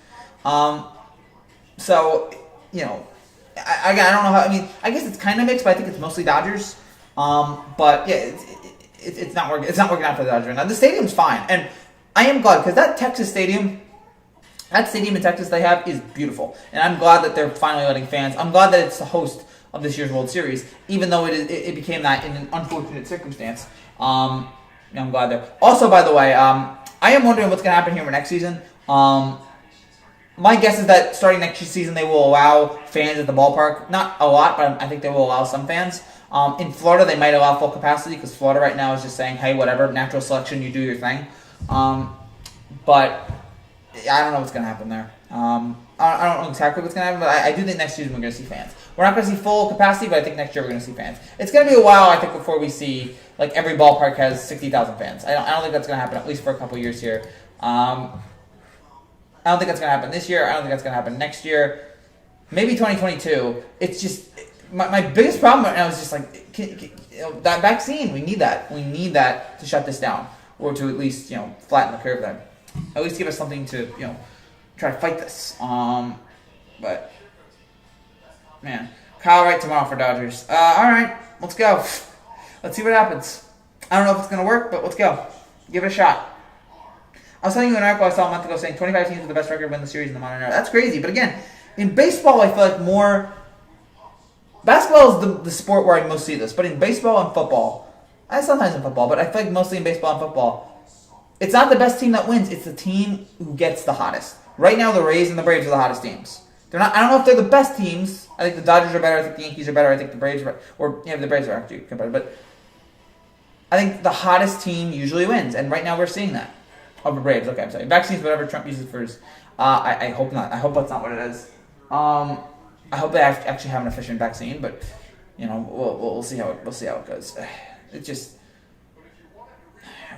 So, I don't know how, I guess it's kind of mixed, but I think it's mostly Dodgers. But yeah, it's not working. It's not working out for the Dodgers. Now, the stadium's fine. And I am glad, because that stadium in Texas they have is beautiful. And I'm glad that they're finally letting fans. I'm glad that it's the host of this year's World Series, even though it became that in an unfortunate circumstance. I'm glad there. Also, by the way, I am wondering what's going to happen here for next season. My guess is that starting next season, they will allow fans at the ballpark. Not a lot, but I think they will allow some fans. In Florida, they might allow full capacity because Florida right now is just saying, hey, whatever, natural selection, you do your thing. But I don't know what's going to happen there. I don't know exactly what's going to happen, but I do think next season we're going to see fans. We're not going to see full capacity, but I think next year we're going to see fans. It's going to be a while, I think, before we see, like, every ballpark has 60,000 fans. I don't think that's going to happen, at least for a couple years here. I don't think that's going to happen this year. I don't think that's going to happen next year. Maybe 2022. It's just, my biggest problem right now is just like, that vaccine. We need that. We need that to shut this down. Or to at least, flatten the curve there. At least give us something to, try to fight this. But, man. Kyle Wright tomorrow for Dodgers. Alright, let's go. Let's see what happens. I don't know if it's going to work, but let's go. Give it a shot. I was telling you an article I saw a month ago saying 25 teams with the best record win the series in the modern era. That's crazy. But again, in baseball, I feel like more... Basketball is the sport where I most see this. But in baseball and football, and sometimes in football, but I feel like mostly in baseball and football, it's not the best team that wins. It's the team who gets the hottest. Right now, the Rays and the Braves are the hottest teams. They're not. I don't know if they're the best teams. I think the Dodgers are better. I think the Yankees are better. I think the Braves are... the Braves are actually better. But I think the hottest team usually wins. And right now, we're seeing that. Oh, the Braves. Okay, I'm sorry. Vaccines, whatever Trump uses for his... I hope not. I hope that's not what it is. I hope they actually have an efficient vaccine, but we'll see how it goes. It just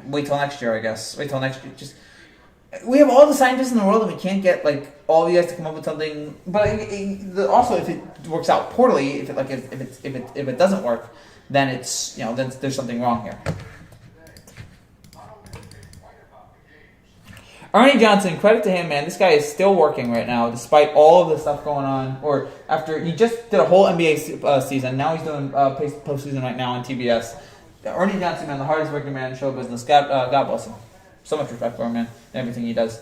wait till next year, I guess. Wait till next year. Just we have all the scientists in the world, and we can't get all of you guys to come up with something. But also, if it works out poorly, if it doesn't work, then it's then there's something wrong here. Ernie Johnson, credit to him, man. This guy is still working right now, despite all of the stuff going on. Or after he just did a whole NBA season, now he's doing postseason right now on TBS. Ernie Johnson, man, the hardest working man in show business. God bless him. So much respect for him, man, and everything he does.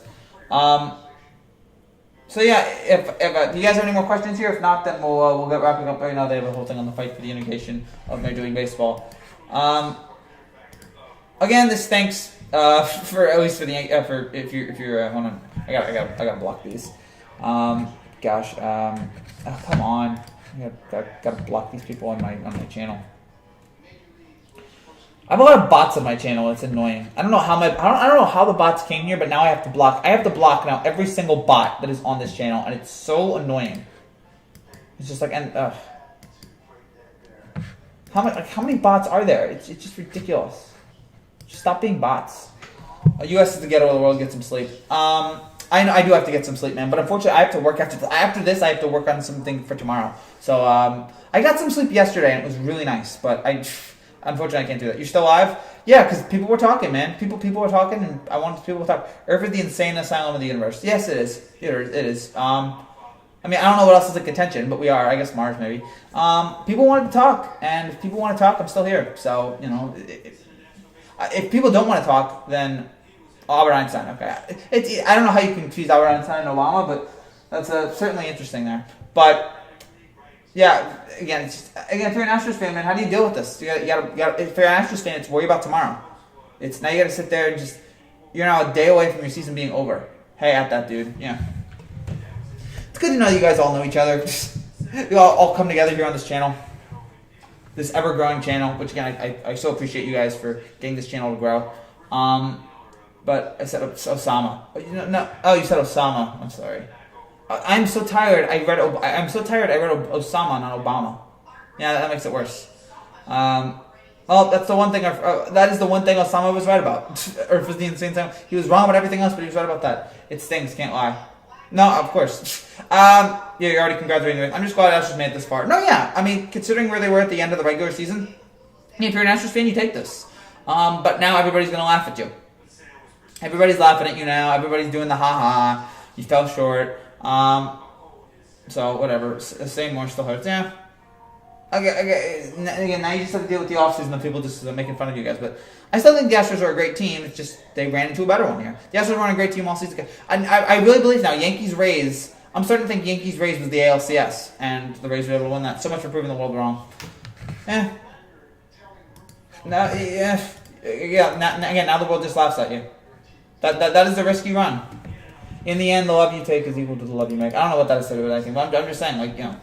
So yeah, if you guys have any more questions here, if not, then we'll get wrapping up right now. They have a whole thing on the fight for the integration of Major League Baseball. Again, this thanks. For at least for the for if you're hold on, I gotta block these. Oh, come on, I gotta block these people on my channel. I have a lot of bots on my channel. It's annoying. I don't know how I don't know how the bots came here, but now I have to block. I have to block now every single bot that is on this channel, and it's so annoying. It's just like how many bots are there? It's just ridiculous. Just stop being bots. U.S. is the ghetto of the world. Get some sleep. I do have to get some sleep, man. But unfortunately, I have to work after this. I have to work on something for tomorrow. So I got some sleep yesterday, and it was really nice. But unfortunately, I can't do that. You're still alive? Yeah, because people were talking, man. People were talking, and I wanted people to talk. Earth is the insane asylum of the universe. Yes, it is. It is. I don't know what else is in contention, but we are. I guess Mars, maybe. People wanted to talk, and if people want to talk, I'm still here. So, if people don't want to talk, then Albert Einstein. Okay, I don't know how you can confuse Albert Einstein and Obama, but that's certainly interesting there. But yeah, again, if you're an Astros fan, man, how do you deal with this? You gotta, if you're an Astros fan, it's worry about tomorrow. It's now you got to sit there and you're now a day away from your season being over. Hey, at that dude, yeah. It's good to know you guys all know each other. You all come together here on this channel. This ever-growing channel, which again, I so appreciate you guys for getting this channel to grow. But I said Osama. You said Osama. I'm sorry. I'm so tired. I read Osama, not Obama. Yeah, that makes it worse. Well, that's the one thing. That is the one thing Osama was right about. Earth was the insane time. He was wrong about everything else, but he was right about that. It stings. Can't lie. No, of course. Yeah, you're already congratulating me. I'm just glad Astros made it this far. No, yeah. I mean, considering where they were at the end of the regular season, if you're an Astros fan, you take this. But now everybody's going to laugh at you. Everybody's laughing at you now. Everybody's doing the ha-ha. You fell short. So, whatever. Saying more still hurts. Yeah. Okay. Again, now you just have to deal with the offseason of people just making fun of you guys. But I still think the Astros are a great team. It's just they ran into a better one here. The Astros weren't a great team all season. I really believe now, Yankees, Rays, I'm starting to think Yankees-Rays was the ALCS, and the Rays were able to win that. So much for proving the world wrong. No, now the world just laughs at you. That is the risk you run. In the end, the love you take is equal to the love you make. I don't know what that is to do with anything, but I'm just saying, like, you know.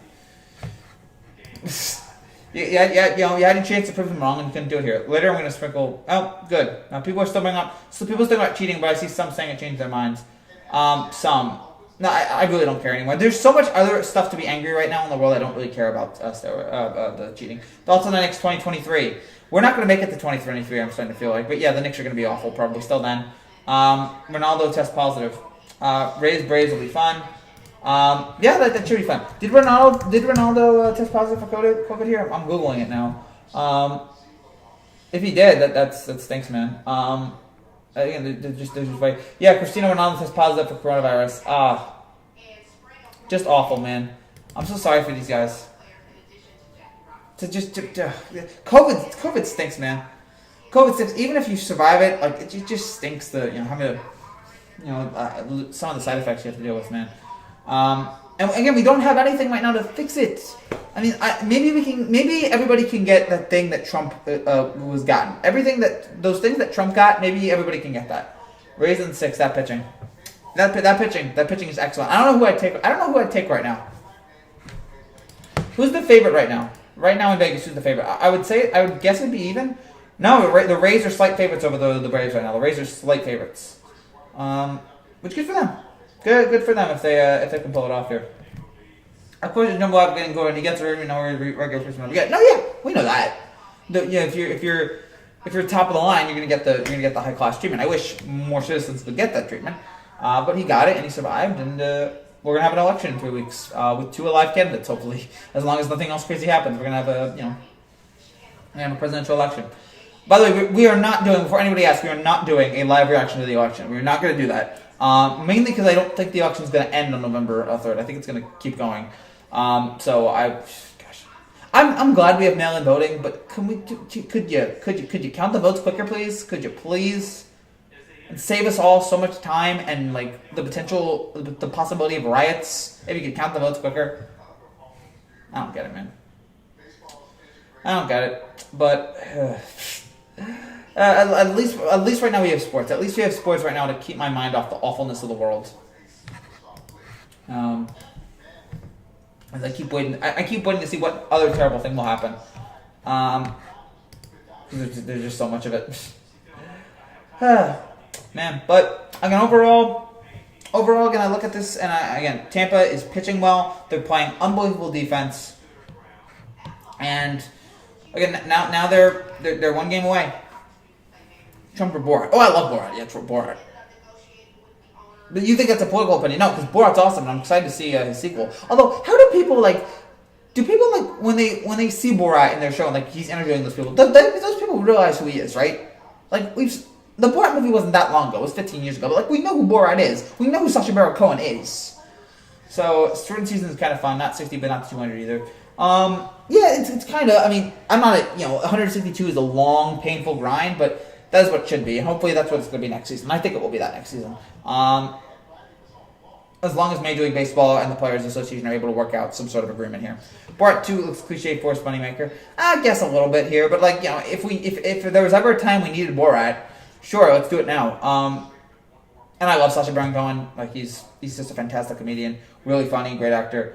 You had your chance to prove them wrong, and you couldn't do it here. Later, I'm going to sprinkle. Oh, good. Now people are still bringing up. So people still about cheating, but I see some saying it changed their minds. Some. No, I really don't care anymore. There's so much other stuff to be angry right now in the world. I don't really care about the cheating. Thoughts on the Knicks 2023? We're not going to make it to 2023. I'm starting to feel like, but yeah, the Knicks are going to be awful probably still then. Ronaldo tests positive. Rays Braves will be fun. Yeah, that should be fun. Did Ronaldo test positive for COVID here? I'm googling it now. If he did, that stinks, man. Again, there's just like, yeah, Cristiano Ronaldo test positive for coronavirus. Just awful, man. I'm so sorry for these guys. COVID stinks, man. COVID stinks. Even if you survive it, like it just stinks. Having to, some of the side effects you have to deal with, man. And again, we don't have anything right now to fix it. I mean, maybe everybody can get that thing that Trump was gotten. Those things that Trump got, maybe everybody can get that. Rays in 6, that pitching. That pitching is excellent. I don't know who I'd take right now. Who's the favorite right now? Right now in Vegas, who's the favorite? I would guess it'd be even. No, the Rays are slight favorites over the Braves right now. The Rays are slight favorites. Which good for them. Good for them if they can pull it off here. Of course, there's no more getting going. He gets a regular first round. No, yeah, we know that. If you're top of the line, you're gonna get the high class treatment. I wish more citizens could get that treatment, but he got it and he survived. And we're gonna have an election in 3 weeks with 2 alive candidates. Hopefully, as long as nothing else crazy happens, we're gonna have a presidential election. By the way, we are not doing. Before anybody asks, we are not doing a live reaction to the election. We're not gonna do that. Mainly because I don't think the election is going to end on November 3rd. I think it's going to keep going. I'm glad we have mail-in voting, but could you count the votes quicker, please? Could you please? And save us all so much time and like the possibility of riots. Maybe you could count the votes quicker. I don't get it, man. I don't get it, but. At least right now we have sports. At least we have sports right now to keep my mind off the awfulness of the world. As I keep waiting to see what other terrible thing will happen. There's just so much of it. Man, but again, overall, again, I look at this and again, Tampa is pitching well. They're playing unbelievable defense, and again, now they're 1 game away. Trump or Borat? Oh, I love Borat. Yeah, Borat. But you think that's a political opinion? No, because Borat's awesome, and I'm excited to see his sequel. Although, how do people when they see Borat in their show, and like he's interviewing those people, those people realize who he is, right? Like the Borat movie wasn't that long ago; it was 15 years ago. But like we know who Borat is, we know who Sacha Baron Cohen is. So certain seasons is kind of fun. Not 60, but not 200 either. Yeah, it's kind of. I mean, I'm not 162 is a long, painful grind, but. That is what it should be, and hopefully that's what it's going to be next season. I think it will be that next season. As long as Major League Baseball and the Players Association are able to work out some sort of agreement here. Borat 2 looks cliche forced moneymaker. I guess a little bit here, but like if there was ever a time we needed Borat, sure, let's do it now. And I love Sacha Baron Cohen. Like he's just a fantastic comedian, really funny, great actor.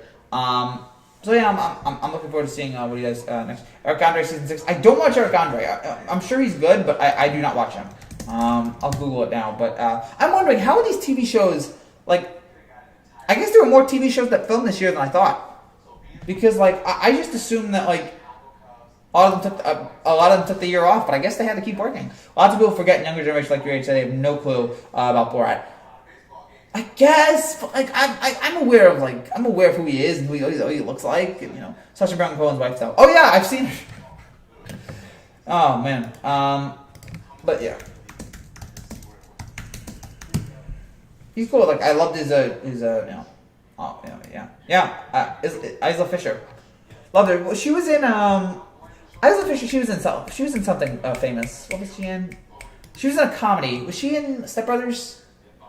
So yeah, I'm looking forward to seeing what he does next. Eric Andre season 6. I don't watch Eric Andre. I'm sure he's good, but I do not watch him. I'll Google it now. But I'm wondering how are these TV shows like? I guess there were more TV shows that filmed this year than I thought, because like I just assumed that like a lot of them took the year off, but I guess they had to keep working. Lots of people forget in younger generations like your age say they have no clue about Borat. I guess, like I'm aware of who he is and who he looks like, and Sacha Baron Cohen's wife though. Oh yeah, I've seen her. Oh man, but yeah, he's cool. Like I loved his Isla Fisher. Loved her. Well, she was in Isla Fisher. She was in something famous. What was she in? She was in a comedy. Was she in Step Brothers?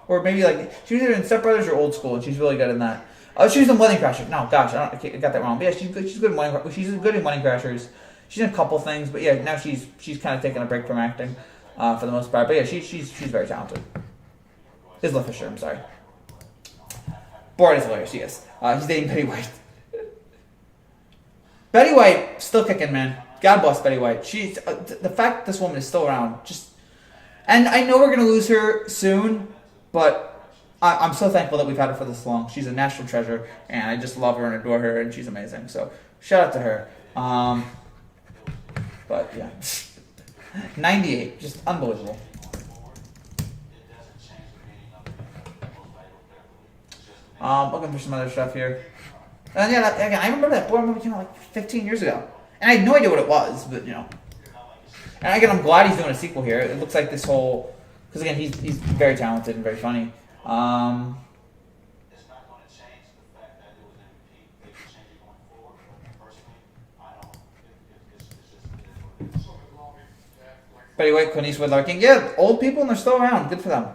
Or maybe like she was either in Step Brothers or Old School, and she's really good in that. Oh, she's in Wedding Crashers. No, gosh, I got that wrong. But yeah, she's good. She's good in Wedding Crashers. She's in a couple things, but yeah, now she's kind of taking a break from acting for the most part. But yeah, she's very talented. Isla Fisher, I'm sorry. Borat is hilarious. She is. He's dating Betty White. Betty White still kicking, man. God bless Betty White. She's the fact this woman is still around. And I know we're gonna lose her soon, but I'm so thankful that we've had her for this long. She's a national treasure, and I just love her and adore her, and she's amazing. So shout out to her. But yeah, 98, just unbelievable. Looking for some other stuff here. And yeah, again, I remember that Borat movie came out like 15 years ago, and I had no idea what it was, but you know. And again, I'm glad he's doing a sequel here. It looks like this whole, because again, he's very talented and very funny. Betty White, Clint Eastwood, Larkin. Yeah, old people and they're still around. Good for them.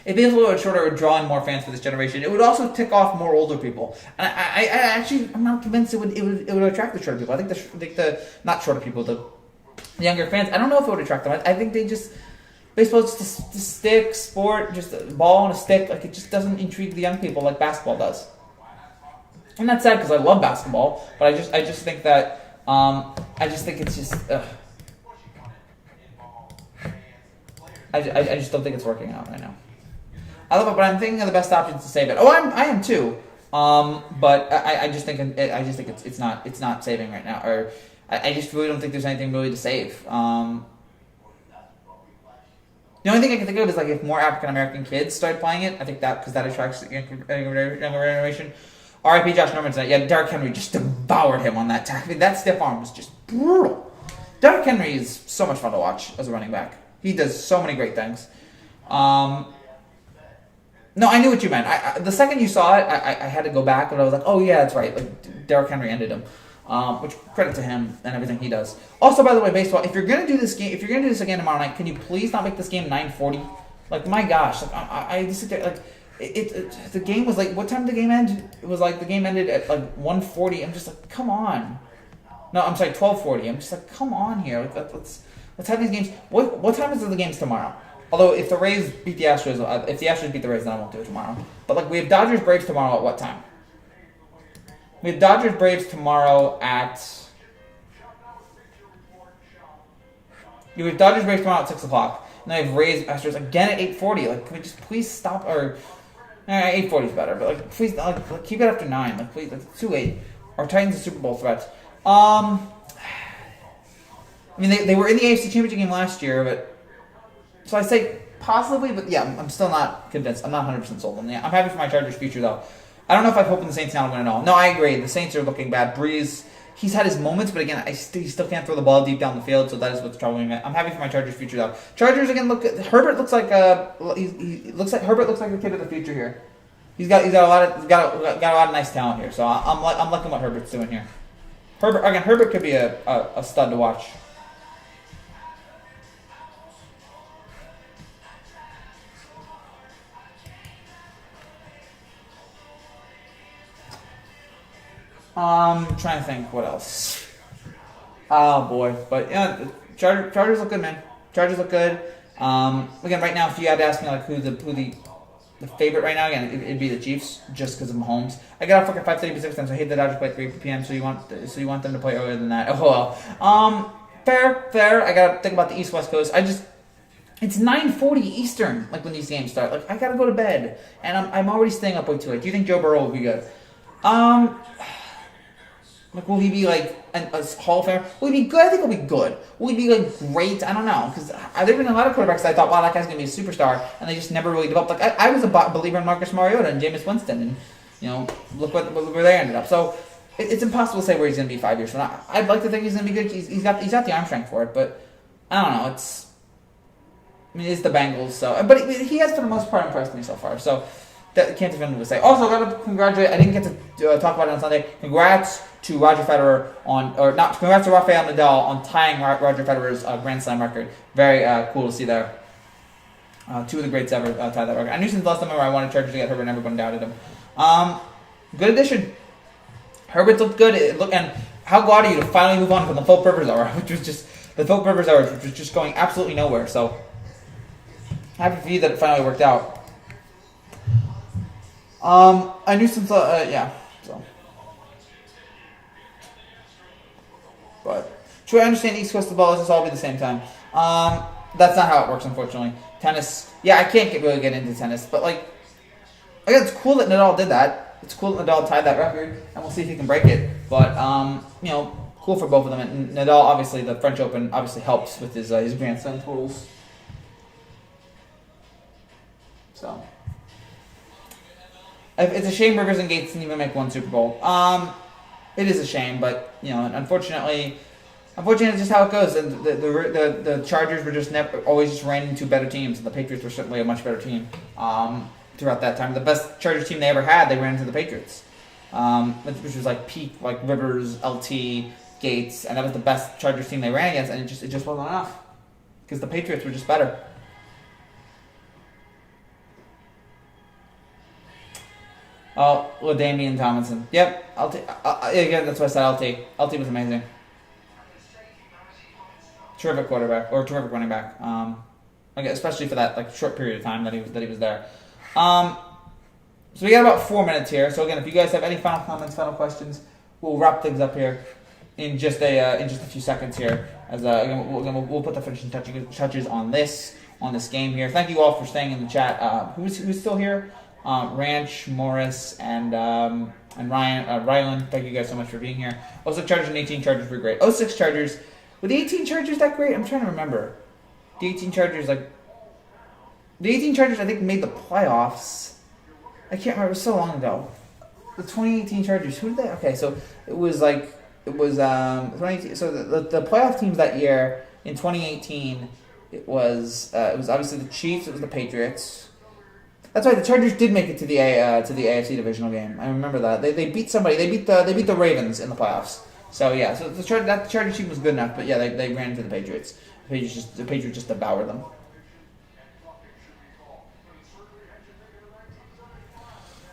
It'd be a little bit shorter, drawing more fans for this generation. It would also tick off more older people. And I actually, I'm not convinced it would attract the shorter people. I think the not shorter people, the younger fans. I don't know if it would attract them. I think baseball's just a stick sport, just a ball and a stick. Like it just doesn't intrigue the young people like basketball does. And that's sad because I love basketball, but I just think that I just think it's just. I just don't think it's working out right now. I love it, but I'm thinking of the best options to save it. Oh, I am too. But I just think it's not saving right now, or I just really don't think there's anything really to save. The only thing I can think of is like if more African American kids start playing it. I think that because that attracts the younger generation. R.I.P. Josh Norman tonight. Yeah, Derrick Henry just devoured him on that tackle. That stiff arm was just brutal. Derrick Henry is so much fun to watch as a running back. He does so many great things. No, I knew what you meant. The second you saw it, I had to go back, and I was like, oh yeah, that's right. Like Derrick Henry ended him, which credit to him and everything he does. Also, by the way, baseball. If you're gonna do this again tomorrow night, can you please not make this game 9:40? Like my gosh, like I just sit there like the game was like, what time did the game end? It was like the game ended at like 1:40. I'm just like, come on. No, I'm sorry, 12:40. I'm just like, come on here. Like, let's have these games. What time is the games tomorrow? Although if the Rays beat the Astros, if the Astros beat the Rays, then I won't do it tomorrow. But like we have Dodgers Braves tomorrow at what time? We have Dodgers Braves tomorrow at. You have Dodgers Braves tomorrow at 6:00, and then I have Rays Astros again at 8:40. Like, can we just please stop? Or 8:40 is better, but like please, like keep it after 9. Like please, like, it's too late. Our Titans are Super Bowl threats. I mean, they were in the AFC Championship game last year, but. So I say possibly, but yeah, I'm still not convinced. I'm not 100% sold on that. I'm happy for my Chargers' future, though. I don't know if I hope in the Saints now to win at all. No, I agree. The Saints are looking bad. Breeze, he's had his moments, but again, he still can't throw the ball deep down the field, so that is what's troubling me. I'm happy for my Chargers' future, though. Chargers again. Herbert looks like Herbert looks like the kid of the future here. He's got a lot of nice talent here. So I'm liking what Herbert's doing here. Herbert could be a stud to watch. Trying to think what else. Oh boy, but yeah, Chargers look good, man. Chargers look good. Again, right now, if you had to ask me like who the favorite right now, again, it'd be the Chiefs just because of Mahomes. I got off like at 5:30 Pacific time, so I hate the Dodgers play at 3 p.m. So you want them to play earlier than that? Oh well. Fair. I gotta think about the East West Coast. It's 9:40 Eastern, like when these games start. Like I gotta go to bed, and I'm already staying up way too late. Do you think Joe Burrow will be good? Like, will he be, like, a Hall of Famer? Will he be good? I think he'll be good. Will he be, like, great? I don't know. Because there have been a lot of quarterbacks that I thought, wow, that guy's going to be a superstar. And they just never really developed. Like, I was a believer in Marcus Mariota and Jameis Winston. And, you know, look where they ended up. So, it's impossible to say where he's going to be 5 years from now. I'd like to think he's going to be good. He's got the arm strength for it. But, I don't know. It's the Bengals. So, but he has, for the most part, impressed me so far. So, that can't definitively say. Also, I got to congratulate. I didn't get to talk about it on Sunday. Congrats to Roger Federer congrats to Rafael Nadal on tying Roger Federer's Grand Slam record. Very cool to see there. Two of the greats ever tie that record. I knew since last time I wanted Chargers to get Herbert, and everyone doubted him. Good addition. Herbert's looked good. And how glad are you to finally move on from the Philip Rivers era, which was just going absolutely nowhere. So happy for you that it finally worked out. I knew since yeah. So, but true, I understand East Coast of the ball. Let's just all be the same time. That's not how it works, unfortunately. Tennis, yeah, I can't really get into tennis, but like, again, it's cool that Nadal did that. It's cool that Nadal tied that record, and we'll see if he can break it. But cool for both of them. And Nadal, obviously, the French Open obviously helps with his Grand Slam totals. So it's a shame Rivers and Gates didn't even make one Super Bowl. It is a shame, but unfortunately, it's just how it goes. And the Chargers were just always ran into better teams, and the Patriots were certainly a much better team. Throughout that time, the best Chargers team they ever had, they ran into the Patriots, which was like peak, like Rivers, LT, Gates, and that was the best Chargers team they ran against, and it just wasn't enough because the Patriots were just better. Oh, LaDainian Tomlinson. Yep, LT. Again, that's what I said. LT was amazing. Terrific quarterback or terrific running back. Especially for that short period of time that he was there. So we got about 4 minutes here. So again, if you guys have any final comments, final questions, we'll wrap things up here in just a few seconds here. As we'll put the finishing touches on this game here. Thank you all for staying in the chat. Who's still here? Ranch, Morris, and Ryan, Rylan. Thank you guys so much for being here. Also, Chargers and 18 Chargers were great. 06 Chargers. Were the 18 Chargers that great? I'm trying to remember. The 18 Chargers, I think, made the playoffs. I can't remember. It was so long ago. The 2018 Chargers. Who did they? Okay, so it was 2018. So the playoff teams that year in 2018, it was obviously the Chiefs. It was the Patriots. That's right. The Chargers did make it to the AFC divisional game. I remember that. They beat somebody. They beat the Ravens in the playoffs. So yeah. So that Chargers team was good enough. But yeah, they ran into the Patriots. The Patriots just devoured them.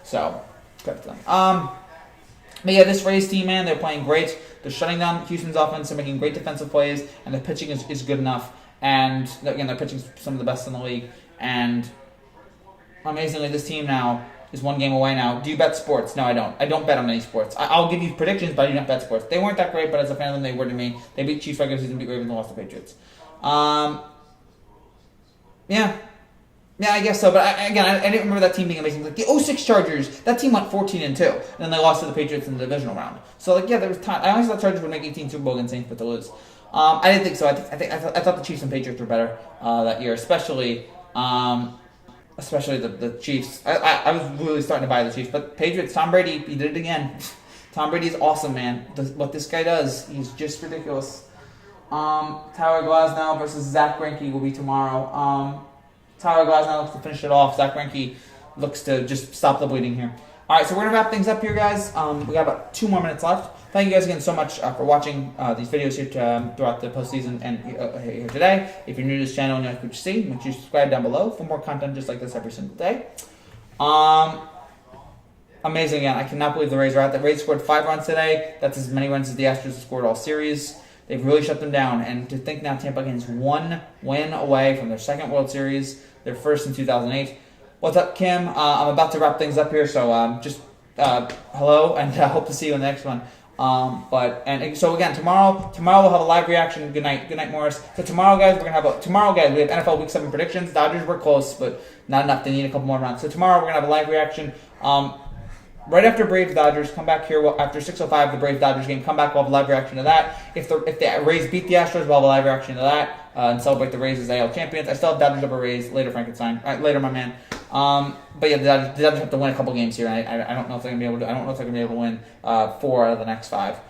So, credit to them. But yeah, this Rays team, man, they're playing great. They're shutting down Houston's offense. They're making great defensive plays, and their pitching is good enough. And again, they're pitching some of the best in the league. And amazingly, this team now is 1 game away now. Do you bet sports? No, I don't. I don't bet on any sports. I'll give you predictions, but I do not bet sports. They weren't that great, but as a fan of them, they were to me. They beat Chiefs regular season, beat Ravens, and lost the Patriots. Yeah, I guess so. But I didn't remember that team being amazing. Like the 06 Chargers, that team went 14-2, and then they lost to the Patriots in the divisional round. So there was time. I always thought Chargers would make 18 Super Bowl against Saints, but to lose. I didn't think so. I thought the Chiefs and Patriots were better that year, especially the Chiefs. I was really starting to buy the Chiefs, but Patriots. Tom Brady, he did it again. Tom Brady is awesome, man. What this guy does, he's just ridiculous. Tyler Glasnow versus Zach Greinke will be tomorrow. Tyler Glasnow looks to finish it off. Zach Greinke looks to just stop the bleeding here. All right, so we're going to wrap things up here, guys. We got about 2 more minutes left. Thank you guys again so much for watching these videos here throughout the postseason and here today. If you're new to this channel and you like what you see, make sure you subscribe down below for more content just like this every single day. Amazing again. I cannot believe the Rays are out. The Rays scored 5 runs today. That's as many runs as the Astros have scored all series. They've really shut them down. And to think now Tampa again is 1 win away from their second World Series, their first in 2008. What's up, Kim? I'm about to wrap things up here, so just hello, and hope to see you in the next one. So again, tomorrow we'll have a live reaction. Good night, Morris. So tomorrow, guys, we have NFL Week 7 predictions. Dodgers were close, but not enough. They need a couple more rounds. So tomorrow we're gonna have a live reaction. Right after Braves Dodgers, come back here after 6:05, the Braves Dodgers game. Come back, we'll have a live reaction to that. If the Rays beat the Astros, we'll have a live reaction to that and celebrate the Rays as AL champions. I still have Dodgers over Rays later, Frankenstein. Later, my man. But yeah, the Dodgers have to win a couple games here. And I don't know if they're gonna be able to. I don't know if they're gonna be able to win 4 out of the next 5.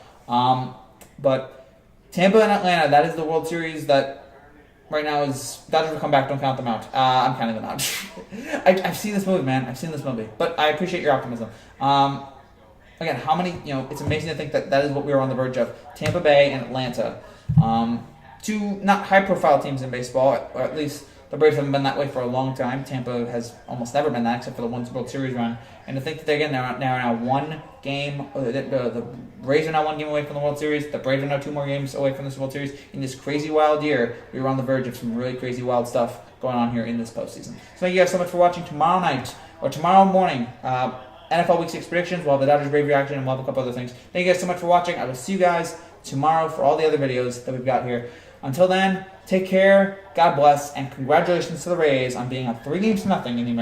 But Tampa and Atlanta, that is the World Series that. Right now is Dodgers will come back. Don't count them out. I'm counting them out. I've seen this movie, man. I've seen this movie, but I appreciate your optimism. Again, how many? It's amazing to think that is what we were on the verge of. Tampa Bay and Atlanta, 2 not high-profile teams in baseball, or at least The Braves haven't been that way for a long time. Tampa has almost never been that, except for the one World Series run. And to think that they're now one game, the Rays are now one game away from the World Series. The Braves are now 2 more games away from this World Series. In this crazy wild year, we were on the verge of some really crazy wild stuff going on here in this postseason. So thank you guys so much for watching. Tomorrow night, or tomorrow morning, NFL Week 6 predictions. We'll have the Dodgers Brave reaction, and we'll have a couple other things. Thank you guys so much for watching. I will see you guys tomorrow for all the other videos that we've got here. Until then, take care, God bless, and congratulations to the Rays on being up 3-0 in the American